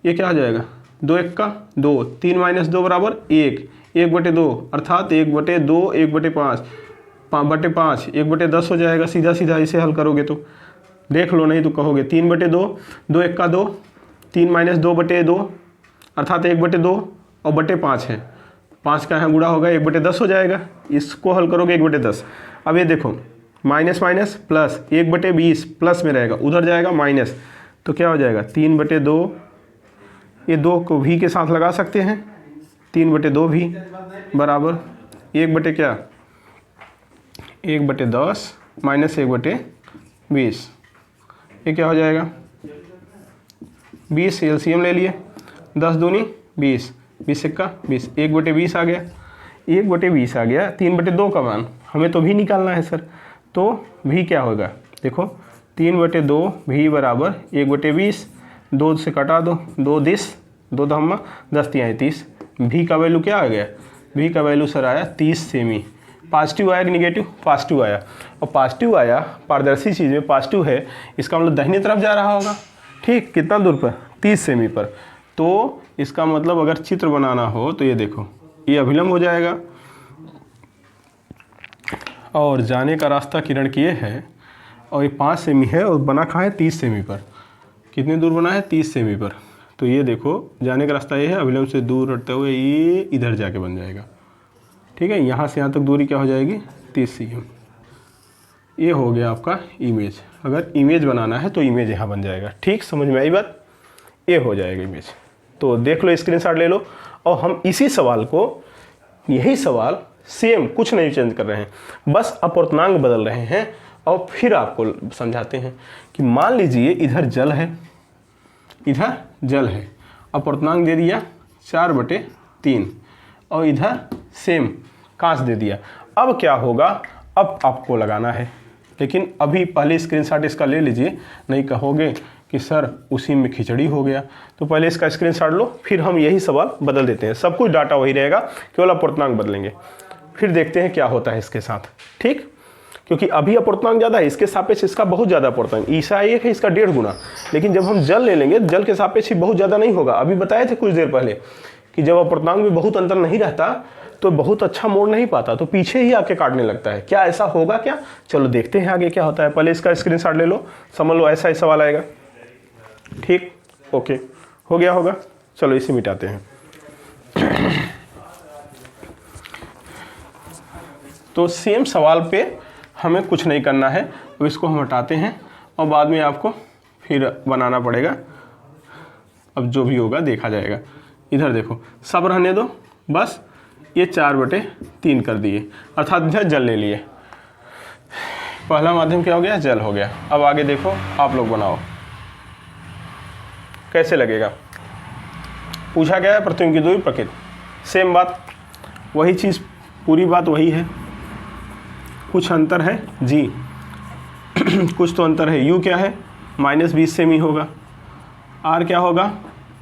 ये क्या हो जाएगा, 2 1 का 2, 3 माइनस 2 बराबर 1, 1/2 अर्थात 1/2 1/5, 5/5 1/10 हो जाएगा। सीधा सीधा इसे हल करोगे तो देख लो, नहीं तो कहोगे 3/2, 2 1 का 2, 3 माइनस 2/2 अर्थात 1/2 और बटे 5 है, 5 का यहाँ गुणा होगा 1/10 हो जाएगा। इसको हल करोगे 1/10। अब ये देखो माइनस माइनस प्लस 1/20 प्लस में रहेगा, उधर जाएगा माइनस, तो क्या हो जाएगा 3/2, ये 2 को भी के साथ लगा सकते हैं, 3/2 भी बराबर 1/10 माइनस 1/20, ये क्या हो जाएगा 20, एलसीएम ले लिए, 10 दूनी 20, 20 1 का 20, 1/20 आ गया, 1/20 आ गया। 3/2 का मान हमें तो भी निकालना है सर, तो भी क्या होगा, देखो 3/2 भी बराबर 1/20, 2 से कटा दो, 2 10, 2 दहम्मा 10 तिहाई 30, भी का वैल्यू क्या आ गया, भी का वैल्यू सर आया 30 सेमी। पॉजिटिव आया कि निगेटिव, पॉजिटिव आया, और पॉजिटिव आया, पारदर्शी चीज़ में पॉजिटिव है, इसका मतलब दाहिनी तरफ जा रहा होगा, ठीक, कितना दूर पर, 30 सेमी पर। तो इसका मतलब अगर चित्र बनाना हो तो ये देखो, ये अभिलंब हो जाएगा और जाने का रास्ता किरण की ये है, और ये 5 सेमी है और बना कहाँ है 30 सेमी पर, कितनी दूर बना है 30 सेमी पर। तो ये देखो जाने का रास्ता ये है, अभिलंब से दूर हटते हुए ये इधर जाके बन जाएगा, ठीक है, यहाँ से यहाँ तक दूरी क्या हो जाएगी 30 cm। ये हो गया आपका इमेज। अगर इमेज बनाना है तो इमेज यहाँ बन जाएगा, ठीक, समझ में आई बात, ये हो जाएगा इमेज। तो देख लो, स्क्रीनशॉट ले लो, और हम इसी सवाल को, यही सवाल सेम, कुछ नहीं चेंज कर रहे हैं, बस अपूर्णांक बदल रहे हैं, और फिर आपको समझाते हैं कि मान लीजिए इधर जल है, इधर जल है, अपूर्णांक दे दिया 4/3, और इधर सेम कांच दे दिया। अब क्या होगा, अब आपको लगाना है, लेकिन अभी पहले स्क्रीनशॉट इसका ले लीजिए, नहीं कहोगे कि सर उसी में खिचड़ी हो गया। तो पहले इसका स्क्रीनशॉट लो, फिर हम यही सवाल बदल देते हैं, सब कुछ डाटा वही रहेगा, केवल अपूर्णांक बदलेंगे, फिर देखते हैं क्या होता है इसके साथ, ठीक, क्योंकि अभी अपूर्णांक ज़्यादा है, इसके सापेक्ष इसका बहुत ज़्यादा अपूर्णांक, ईसा 1 है, इसका 1.5 गुना, लेकिन जब हम जल ले लेंगे, जल के सापेक्ष ही बहुत ज़्यादा नहीं होगा। अभी बताए थे कुछ देर पहले कि जब अपूर्णांक में बहुत अंतर नहीं रहता तो बहुत अच्छा मोड़ नहीं पाता, तो पीछे ही आके काटने लगता है। क्या ऐसा होगा क्या, चलो देखते हैं आगे क्या होता है। पहले इसका स्क्रीनशॉट ले लो, समझ लो ऐसा ही सवाल आएगा, ठीक, ओके, हो गया होगा, चलो इसे मिटाते हैं। तो सेम सवाल पे हमें कुछ नहीं करना है, तो इसको हम हटाते हैं और बाद में आपको फिर बनाना पड़ेगा, अब जो भी होगा देखा जाएगा। इधर देखो, सब रहने दो, बस ये 4/3 कर दिए, अर्थात इधर जल ले लिए, पहला माध्यम क्या हो गया, जल हो गया। अब आगे देखो, आप लोग बनाओ कैसे लगेगा। पूछा गया है प्रतिबिंब की दूरी प्रकृति, सेम बात, वही चीज़, पूरी बात वही है, कुछ अंतर है जी, कुछ तो अंतर है। u क्या है -20 सेमी होगा, r क्या होगा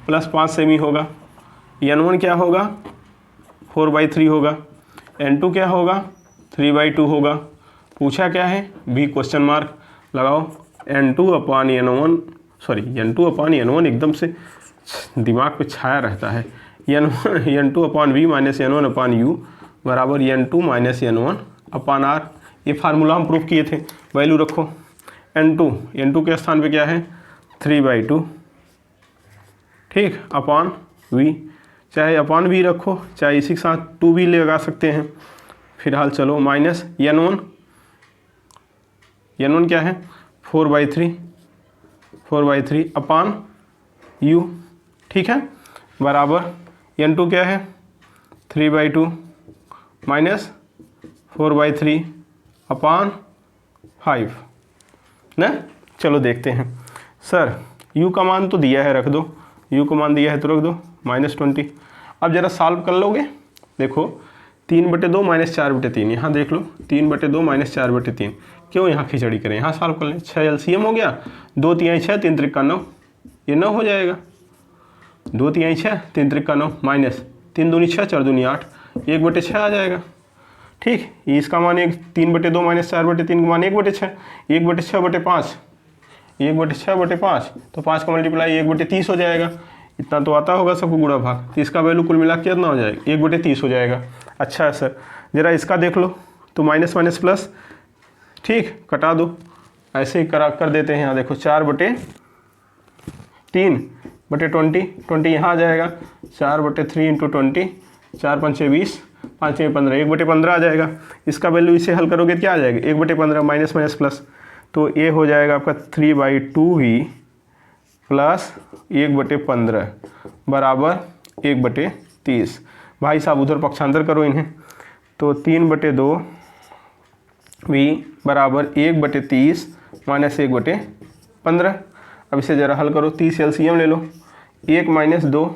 +5 सेमी होगा, n1 क्या होगा 4/3 होगा, n2 क्या होगा 3/2 होगा। पूछा क्या है b क्वेश्चन मार्क लगाओ, n2/n1 एकदम से दिमाग पे छाया रहता है, n2/v माइनस n1/u बराबर n2 माइनस n1/r। ये फार्मूला हम प्रूफ किए थे, वैल्यू रखो, n2 के स्थान पे क्या है 3/2, ठीक, अपान v, चाहे अपान v रखो, चाहे इसी के साथ 2v लगा सकते हैं। फिलहाल चलो माइनस n1 क्या है 4/3 अपान u, ठीक है, बराबर n2 क्या है 3/2 माइनस 4/3 अपान 5 ना। चलो देखते हैं सर, u का मान तो दिया है, रख दो, u का मान दिया है तो रख दो -20। अब ज़रा सॉल्व कर लोगे, देखो 3/2 -4/3, यहाँ देख लो 3/2 -4/3, क्यों यहाँ खिचड़ी करें, यहाँ सॉल्व कर लें। 6 LCM हो गया, 2 तिहाई 6, 3 त्रिक का 9, ये 9 हो जाएगा। 2 तिहाई 6, 3 त्रिक का 9 माइनस 3 दूनी 6, 4 दूनी 8, 1/6 आ जाएगा। ठीक, इसका मान 3/2 -4/3 का मान 1/6, 1/6/5, 1/6/5, तो 5 का मल्टीप्लाई 1/30 हो जाएगा। इतना तो आता होगा सबको गुणा भाग, तो इसका वैल्यू कुल मिला के कितना हो जाएगा, 1/30 हो जाएगा। अच्छा है सर, ज़रा इसका देख लो, तो माइनस माइनस प्लस, ठीक, कटा दो, ऐसे ही कर देते हैं। यहाँ देखो 4/3/20, 20 यहाँ आ जाएगा, 4/3 × 20, 4 5 20, 5 6 15, 1/15 आ जाएगा। इसका वैल्यू इसे हल करोगे क्या आ जाएगा, 1/15 माइनस माइनस प्लस, तो ये हो जाएगा आपका 3/2v प्लस 1/15 बराबर 1/30। भाई साहब उधर पक्षांतर करो इन्हें, तो 3/2v बराबर 1/30 माइनस 1/15। अब इसे ज़रा हल करो, 30 LCM ले लो, 1 - 2,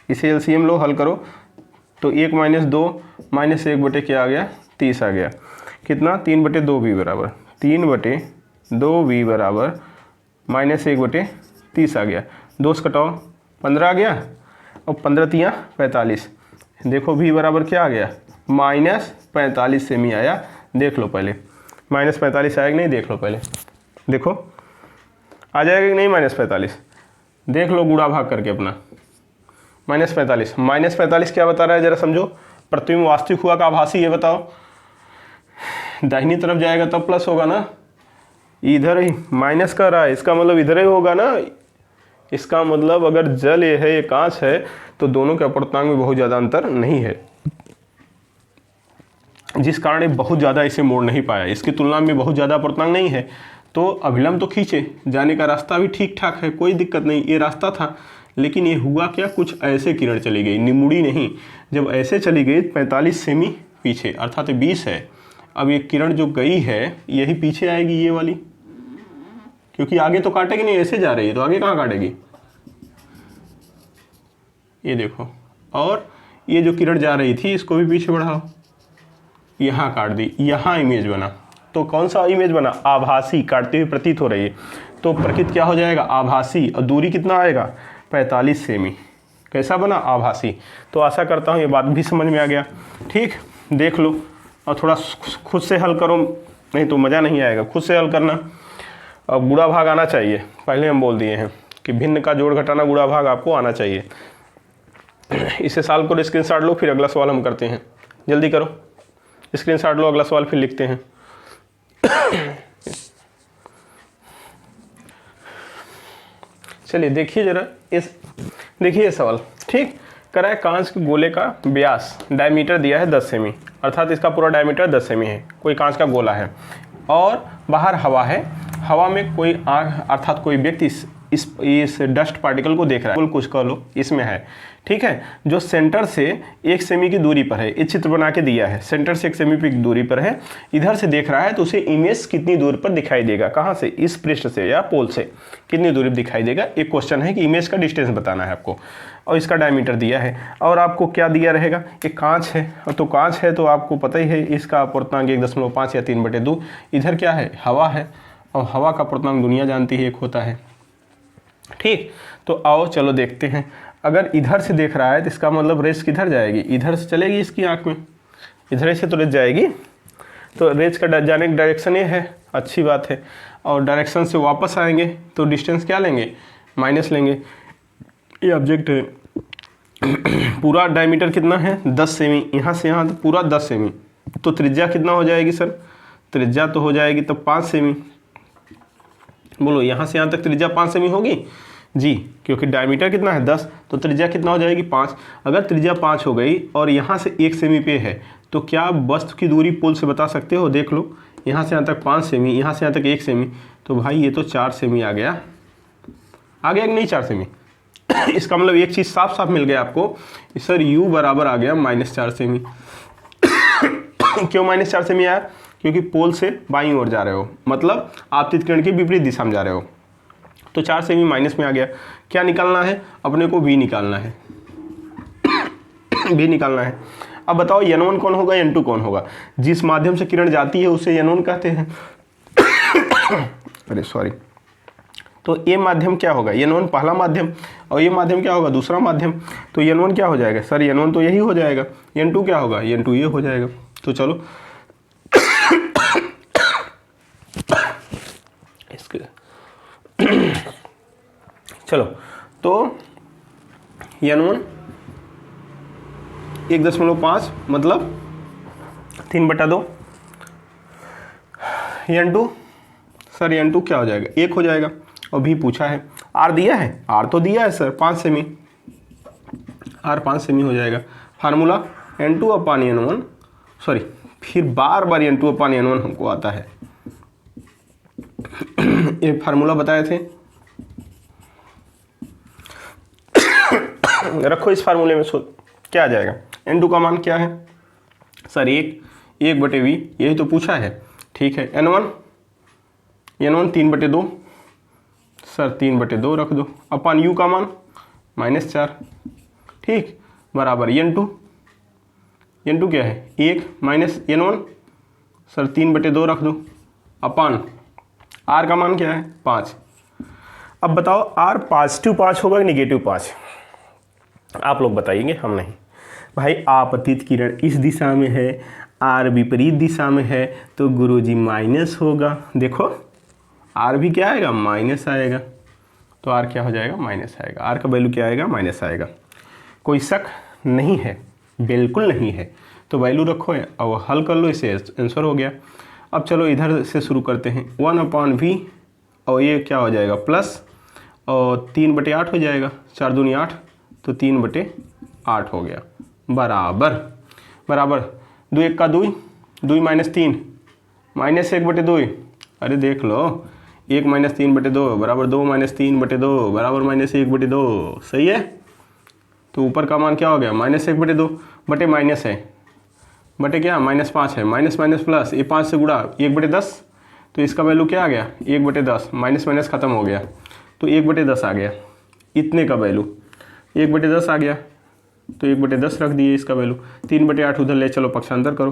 इसे LCM लो, हल करो, तो 1 - 2 माइनस 1 क्या आ गया, 30 आ गया। कितना, 3/2v बराबर 3/2v बराबर माइनस 1/30 आ गया। 2 से कटाओ, 15 आ गया, और 15 तियाँ 45। देखो v बराबर क्या आ गया, -45 सेमी आया। देख लो पहले -45 आया कि नहीं, देख लो पहले, देखो आ जाएगा कि नहीं -45, देख लो गुणा भाग करके अपना। -45 क्या बता रहा है, ज़रा समझो। प्रतिबिंब वास्तविक हुआ का आभासी, ये बताओ। दाहिनी तरफ जाएगा तब प्लस होगा ना, इधर ही माइनस कर रहा है, इसका मतलब इधर ही होगा ना। इसका मतलब अगर जल ये है, ये कांच है, तो दोनों के अपूर्णांक में बहुत ज़्यादा अंतर नहीं है, जिस कारण ये बहुत ज़्यादा इसे मोड़ नहीं पाया। इसकी तुलना में बहुत ज़्यादा अपूर्णांक नहीं है, तो अभिलंब तो खींचे, जाने का रास्ता भी ठीक ठाक है, कोई दिक्कत नहीं, ये रास्ता था। लेकिन ये हुआ क्या, कुछ ऐसे किरण चली गई, निमुड़ी नहीं। जब ऐसे चली गई 45 सेमी पीछे, अर्थात 20 है। अब ये किरण जो गई है यही पीछे आएगी, ये वाली, क्योंकि आगे तो काटेगी नहीं, ऐसे जा रही है, तो आगे कहाँ काटेगी, ये देखो। और ये जो किरण जा रही थी, इसको भी पीछे बढ़ाओ, यहाँ काट दी, यहाँ इमेज बना। तो कौन सा इमेज बना, आभासी, काटते हुए प्रतीत हो रही है। तो प्रकृत क्या हो जाएगा, आभासी, और दूरी कितना आएगा, 45 सेमी। कैसा बना, आभासी। तो आशा करता हूँ ये बात भी समझ में आ गया। ठीक, देख लो, और थोड़ा खुद से हल करो, नहीं तो मज़ा नहीं आएगा, खुद से हल करना। अब गुणा भाग आना चाहिए, पहले हम बोल दिए हैं कि भिन्न का जोड़ घटाना गुणा भाग आपको आना चाहिए। इसे सॉल्व करो, स्क्रीनशॉट लो, फिर अगला सवाल हम करते हैं। जल्दी करो, स्क्रीनशॉट लो, अगला सवाल फिर लिखते हैं। चलिए देखिए जरा, देखिए सवाल, ठीक करा है। कांच के गोले का व्यास, डायमीटर दिया है 10 सेमी, अर्थात इसका पूरा डायमीटर 10 सेमी है। कोई कांच का गोला है और बाहर हवा है, हवा में कोई आग अर्थात कोई व्यक्ति इस डस्ट पार्टिकल को देख रहा है, कुछ कह लो इसमें है, ठीक है, जो सेंटर से 1 सेमी की दूरी पर है। ये चित्र बना के दिया है, सेंटर से 1 सेमी की दूरी पर है, इधर से देख रहा है, तो उसे इमेज कितनी दूर पर दिखाई देगा, कहाँ से, इस पृष्ठ से या पोल से कितनी दूरी पर दिखाई देगा। एक क्वेश्चन है कि इमेज का डिस्टेंस बताना है आपको, और इसका डायमीटर दिया है, और आपको क्या दिया रहेगा, एक कांच है, तो कांच है तो आपको पता ही है इसका अपूर्णांक 1.5 या 3/2। इधर क्या है, हवा है, और हवा का अपूर्णांक दुनिया जानती है 1 होता है। ठीक, तो आओ चलो देखते हैं। अगर इधर से देख रहा है तो इसका मतलब रेस किधर जाएगी, इधर से चलेगी इसकी आंख में, इधर से तो रेस जाएगी, तो रेस का जाने की डायरेक्शन ये है, अच्छी बात है। और डायरेक्शन से वापस आएंगे तो डिस्टेंस क्या लेंगे, माइनस लेंगे। ये ऑब्जेक्ट है, पूरा डायमीटर कितना है 10 सेमी, यहाँ से यहाँ तो पूरा 10 सेमी, तो त्रिज्या कितना हो जाएगी सर, त्रिज्या तो हो जाएगी तो 5 सेमी। बोलो यहाँ से यहाँ तक त्रिज्या 5 सेमी होगी जी, क्योंकि डायमीटर कितना है 10, तो त्रिज्या कितना हो जाएगी 5। अगर त्रिज्या 5 हो गई और यहाँ से 1 सेमी पे है, तो क्या वस्तु की दूरी पोल से बता सकते हो, देख लो, यहाँ से यहाँ तक 5 सेमी, यहाँ से यहाँ तक 1 सेमी, तो भाई ये तो 4 सेमी आ गया कि नहीं 4 सेमी। इसका मतलब एक चीज़ साफ साफ मिल गया आपको, सर u बराबर आ गया -4 सेमी। क्यों -4 सेमी आया, क्योंकि पोल से बाईं ओर जा रहे हो, मतलब आपतित किरण की विपरीत दिशा में जा रहे हो। तो 4 से भी माइनस में आ गया। क्या निकालना है अपने को? v निकालना है v निकालना है। अब बताओ n1 कौन होगा, n2 कौन होगा? जिस माध्यम से किरण जाती है उसे n1 कहते हैं। अरे सॉरी, तो ये माध्यम क्या होगा? n1 पहला माध्यम, और ये माध्यम क्या होगा? दूसरा माध्यम। तो n1 क्या हो जाएगा सर? n1 तो यही हो जाएगा। n2 क्या होगा? n2 ये हो जाएगा। तो चलो इसके चलो तो n1 1.5 मतलब 3/2। n2 सर n2 क्या हो जाएगा? 1 हो जाएगा। और भी पूछा है, r दिया है, r तो दिया है सर 5 सेमी, r 5 सेमी हो जाएगा। फार्मूला n2/n1, सॉरी फिर बार बार n2/n1 हमको आता है। एक फार्मूला बताए थे, रखो इस फार्मूले में। क्या आ जाएगा? n2 का मान क्या है सर? 1/v, यही तो पूछा है। ठीक है, n1 3/2 सर 3/2 रख दो, अपन u का मान -4, ठीक, बराबर n2 क्या है? 1 माइनस n1 सर 3/2 रख दो, अपन r का मान क्या है? 5। अब बताओ r पॉजिटिव 5 होगा कि नेगेटिव 5? आप लोग बताइएंगे, हम नहीं। भाई आपतित किरण इस दिशा में है, r विपरीत दिशा में है, तो गुरुजी माइनस होगा। देखो r भी क्या आएगा? माइनस आएगा। तो r क्या हो जाएगा? माइनस आएगा। r का वैल्यू क्या आएगा? माइनस आएगा। कोई शक नहीं है? बिल्कुल नहीं है। तो वैल्यू रखो और हल कर लो, इसे आंसर हो गया। अब चलो इधर से शुरू करते हैं। 1/v और ये क्या हो जाएगा? प्लस, और 3/8 हो जाएगा, 4 दूनी 8, तो 3/8 हो गया, बराबर 2 1 का 2, 2 - 3 -1/2। अरे देख लो, 1 - 3/2 बराबर 2 - 3/2 बराबर -1/2। सही है। तो ऊपर का मान क्या हो गया? -1/2 बटे माइनस है, बटे क्या? -5 है, माइनस माइनस प्लस, ये 5 से गुड़ा 1/10, तो इसका वैल्यू क्या आ गया? 1/10, माइनस माइनस खत्म हो गया, तो 1/10 आ गया। इतने का वैल्यू 1/10 आ गया, तो 1/10 रख दिए इसका वैल्यू। 3/8 उधर ले चलो, पक्षांतर करो,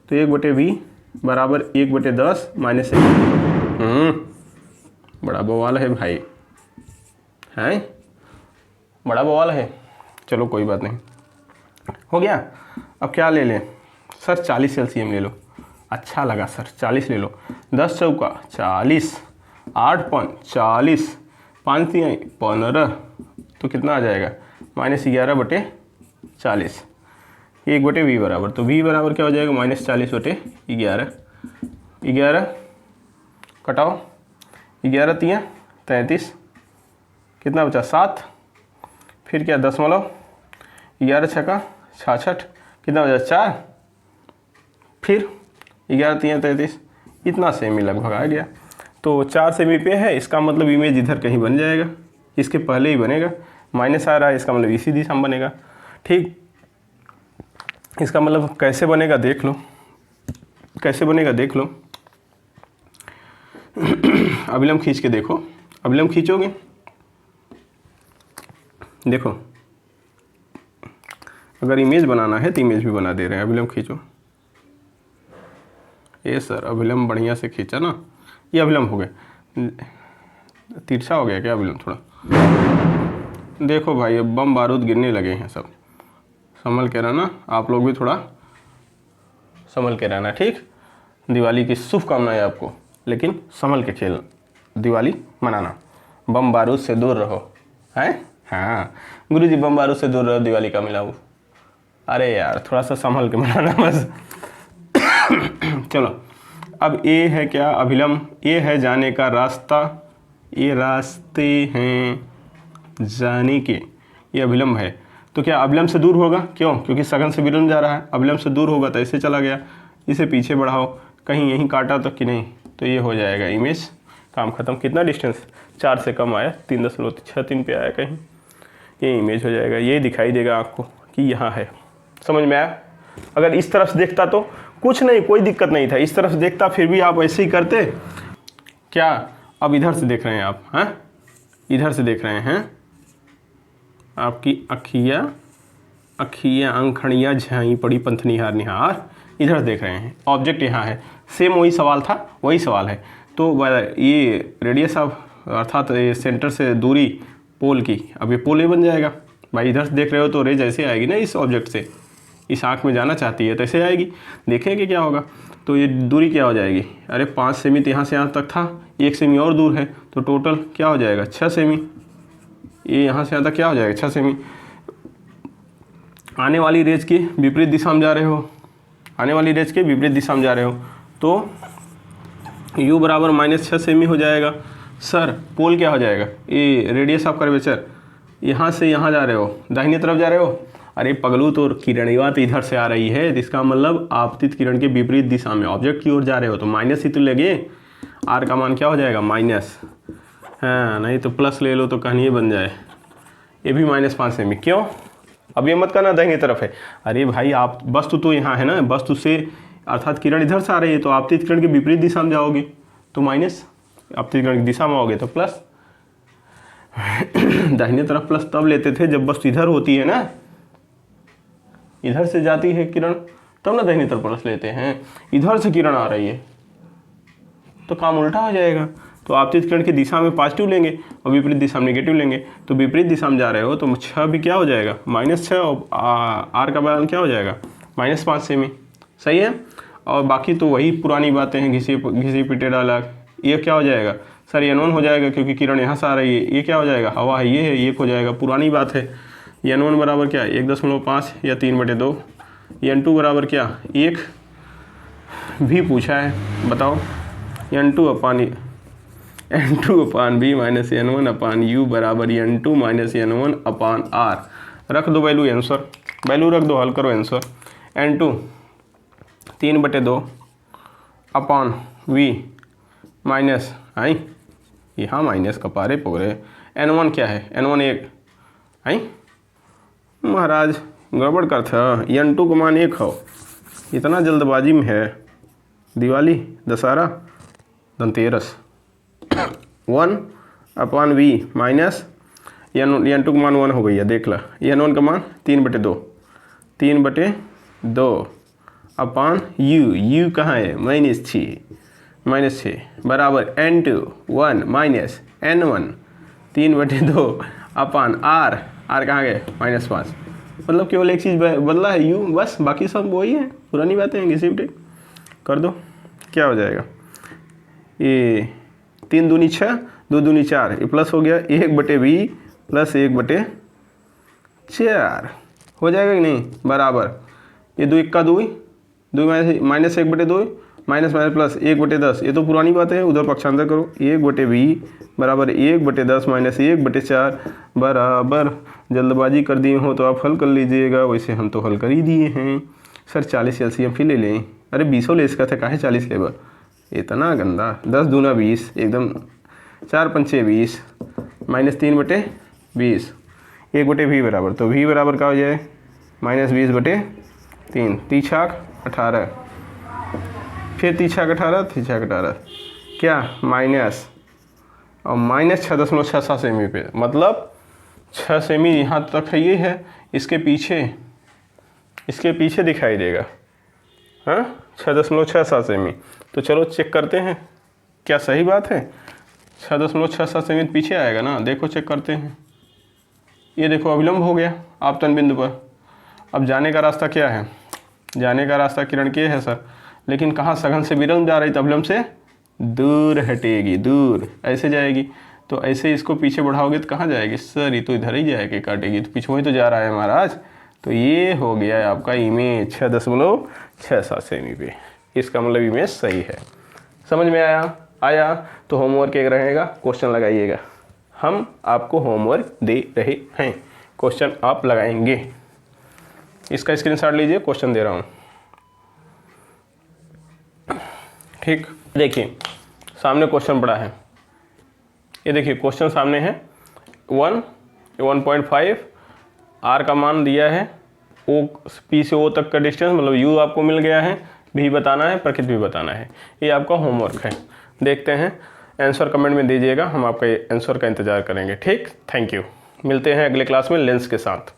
तो 1/v बराबर 1/10 माइनस 1। बड़ा बवाल है भाई, हैं? बड़ा बवाल है। चलो कोई बात नहीं, हो गया। अब क्या ले लें सर? 40 LCM ले लो। अच्छा लगा सर, 40 ले लो। 10 चौका 40, 8 5 40, 5 3 15, तो कितना आ जाएगा? -11/40। 1/v बराबर, तो v बराबर क्या हो जाएगा? -40/11। 11 कटाओ, 11 3 33, कितना बचा? 7, फिर क्या? दशमलव, 11 छक्का 66, कितना बचा? 4, फिर 11 3 33, इतना सेमी लगभग आ गया। तो 4 सेमी पे है, इसका मतलब इमेज इधर कहीं बन जाएगा, इसके पहले ही बनेगा। माइनस आ रहा है, इसका मतलब इसी दिशा में बनेगा। ठीक, इसका मतलब कैसे बनेगा देख लो, कैसे बनेगा देख लो। अभिलंब खींच के देखो, अभिलंब खींचोगे, देखो अगर इमेज बनाना है तो इमेज भी बना दे रहे हैं। अभिलंब खींचो। ये सर अभिलंब बढ़िया से खींचा ना, ये अभिलंब हो गया, तिरछा हो गया क्या अभिलंब थोड़ा? देखो भाई अब बम बारूद गिरने लगे हैं सब, संभल के रहना, आप लोग भी थोड़ा संभल के रहना। ठीक, दिवाली की शुभकामनाएं आपको, लेकिन संभल के खेलना, दिवाली मनाना, बम बारूद से दूर रहो, हैं? हाँ गुरुजी, बम बारूद से दूर रहो, दिवाली का मिलाओ। अरे यार थोड़ा सा संभल के मनाना बस। चलो अब ये है क्या? अभिलंब। ये है जाने का रास्ता, ये रास्ते हैं जाने के, ये अभिलंब है। तो क्या अभिलंब से दूर होगा? क्यों? क्योंकि सघन से विलंब जा रहा है, अभिलंब से दूर होगा तो ऐसे चला गया, इसे पीछे बढ़ाओ, कहीं यहीं काटा तो कि नहीं, तो ये हो जाएगा इमेज, काम खत्म। कितना डिस्टेंस? 4 से कम आया, 3.63 पे आया, कहीं ये इमेज हो जाएगा, ये दिखाई देगा आपको कि यहाँ है। समझ में आया? अगर इस तरफ से देखता तो कुछ नहीं, कोई दिक्कत नहीं था, इस तरफ से देखता फिर भी आप ऐसे ही करते क्या? अब इधर से देख रहे हैं आप, हैं? इधर से देख रहे हैं, आपकी अखियाँ अंखड़ियाँ झाई पड़ी पंथ निहार निहार, इधर देख रहे हैं, ऑब्जेक्ट यहाँ है। सेम वही सवाल था, वही सवाल है। तो ये रेडियस ऑफ अर्थात ये सेंटर से दूरी पोल की, अब ये पोल ही बन जाएगा भाई। इधर से देख रहे हो तो रेज ऐसे आएगी ना, इस ऑब्जेक्ट से इस आँख में जाना चाहती है तो ऐसे आएगी। देखेंगे क्या होगा। तो ये दूरी क्या हो जाएगी, अरे 5 सेमी तो यहाँ से यहाँ तक था, 1 सेमी और दूर है, तो टोटल क्या हो जाएगा 6 सेमी। ये यहाँ से यहाँ तक क्या हो जाएगा 6 सेमी। आने वाली रेज की विपरीत दिशा में जा रहे हो, आने वाली रेज के विपरीत दिशा में जा रहे हो, तो u बराबर -6 सेमी हो जाएगा। सर पोल क्या हो जाएगा, ये रेडियस ऑफ कर्वेचर, यहाँ से यहाँ जा रहे हो, दाहिनी तरफ जा रहे हो। अरे पगलू तो किरणिया तो इधर से आ रही है, इसका मतलब आपतित किरण के विपरीत दिशा में ऑब्जेक्ट की ओर जा रहे हो, तो माइनस ही तो लगे। r का मान क्या हो जाएगा माइनस, हाँ नहीं तो प्लस ले लो तो कहानी बन जाए। ये भी -5 सेमी, क्यों, अब ये मत करना दाहिनी तरफ है। अरे भाई आप वस्तु तो यहाँ है ना, वस्तु से अर्थात किरण इधर से आ रही है, तो आपतित किरण के विपरीत दिशा में जाओगे तो माइनस, आपतित किरण की दिशा में आओगे तो प्लस। दाहिनी तरफ प्लस तब लेते थे जब वस्तु इधर होती है ना, इधर से जाती है किरण तब ना दाहिनी तरफ प्लस लेते हैं। इधर से किरण आ रही है तो काम उल्टा हो जाएगा। तो आपतित किरण की दिशा में पॉजिटिव लेंगे और विपरीत दिशा में नेगेटिव लेंगे। तो विपरीत दिशा में जा रहे हो तो 6 भी क्या हो जाएगा -6, और r का मान क्या हो जाएगा -5 सेमी। सही है। और बाकी तो वही पुरानी बातें हैं, घिसी पिटे डाला। ये क्या हो जाएगा सर, ये N1 हो जाएगा क्योंकि किरण यहाँ से आ रही है। ये क्या हो जाएगा, हवा है, ये है, ये हो जाएगा, पुरानी बात है। N1 बराबर क्या 1.5 या 3/2। N2 बराबर क्या 1 भी पूछा है, बताओ। N2 अपान b माइनस N1 अपान u बराबर N2 माइनस N1 अपान r। रख दो वैल्यू आंसर, वैल्यू रख दो, हल करो आंसर। N2 3/2 अपान v माइनस, आई यहाँ माइनस का पारे पोरे। N1 क्या है, N1 1, आई महाराज गड़बड़ कर था। N2 का मान 1 हो, इतना जल्दबाजी में है। दिवाली, दशहरा, धनतेरस। 1 अपान v माइनस N2 का मान 1 हो गई है, देख ला। N1 का मान 3/2 अपान u कहाँ है -6 बराबर N2 1 माइनस N1 3/2 अपान r कहाँ गए -5। मतलब केवल एक चीज़ बदला है u, बस बाकी सब वही है, पुरानी बातें हैं। घिसी पिटे कर दो, क्या हो जाएगा, ये 3 दूनी 6, 2 दूनी 4, ये प्लस हो गया 1/v प्लस 1/4 हो जाएगा कि नहीं, बराबर ये 2 1 का 2 माइनस 1/2 माइनस प्लस 1/10। ये तो पुरानी बात है, उधर पक्षांतर करो। 1/v बराबर 1/10 माइनस 1/4 बराबर, जल्दबाजी कर दिए हो तो आप हल कर लीजिएगा, वैसे हम तो हल कर ही दिए हैं। सर 40 एलसीएम फिर ले लें, अरे 20 ले इसका था, काहे 40 लेबर, इतना गंदा। 10 दूना 20, एकदम 4 पंचे 20 माइनस 3/20 1/v बराबर, तो v बराबर क्या हो जाए -20/3, तीछाक 18, फिर तीछाक 18 क्या माइनस, और -6.67 सेमी पे, मतलब 6 सेमी यहाँ तक है, ये है, इसके पीछे दिखाई देगा, हाँ 6.67 सेमी। तो चलो चेक करते हैं क्या सही बात है। 6.67 सेमी पीछे आएगा ना, देखो चेक करते हैं। ये देखो अविलंब हो गया आपतन बिंदु पर। अब जाने का रास्ता क्या है, जाने का रास्ता किरण के है सर, लेकिन कहाँ सघन से विलंब जा रही, तो अविलंब से दूर हटेगी, दूर ऐसे जाएगी। तो ऐसे इसको पीछे बढ़ाओगे तो कहाँ जाएगी सर, ये तो इधर ही जाएगी, काटेगी, तो पीछे ही तो जा रहा है महाराज। तो ये हो गया आपका इमेज 6.67 सेमी पे, इसका मतलब इमेज सही है। समझ में आया तो होमवर्क एक रहेगा, क्वेश्चन लगाइएगा। हम आपको होमवर्क दे रहे हैं, क्वेश्चन आप लगाएंगे। इसका स्क्रीनशॉट लीजिए, क्वेश्चन दे रहा हूँ, ठीक। देखिए सामने क्वेश्चन पड़ा है, ये देखिए क्वेश्चन सामने है। 1.5 r का मान दिया है, o p से o तक का डिस्टेंस, मतलब u आपको मिल गया है, भी बताना है, प्रकृति भी बताना है। ये आपका होमवर्क है। देखते हैं आंसर कमेंट में दीजिएगा, हम आपका आंसर का इंतज़ार करेंगे। ठीक, थैंक यू। मिलते हैं अगले क्लास में लेंस के साथ।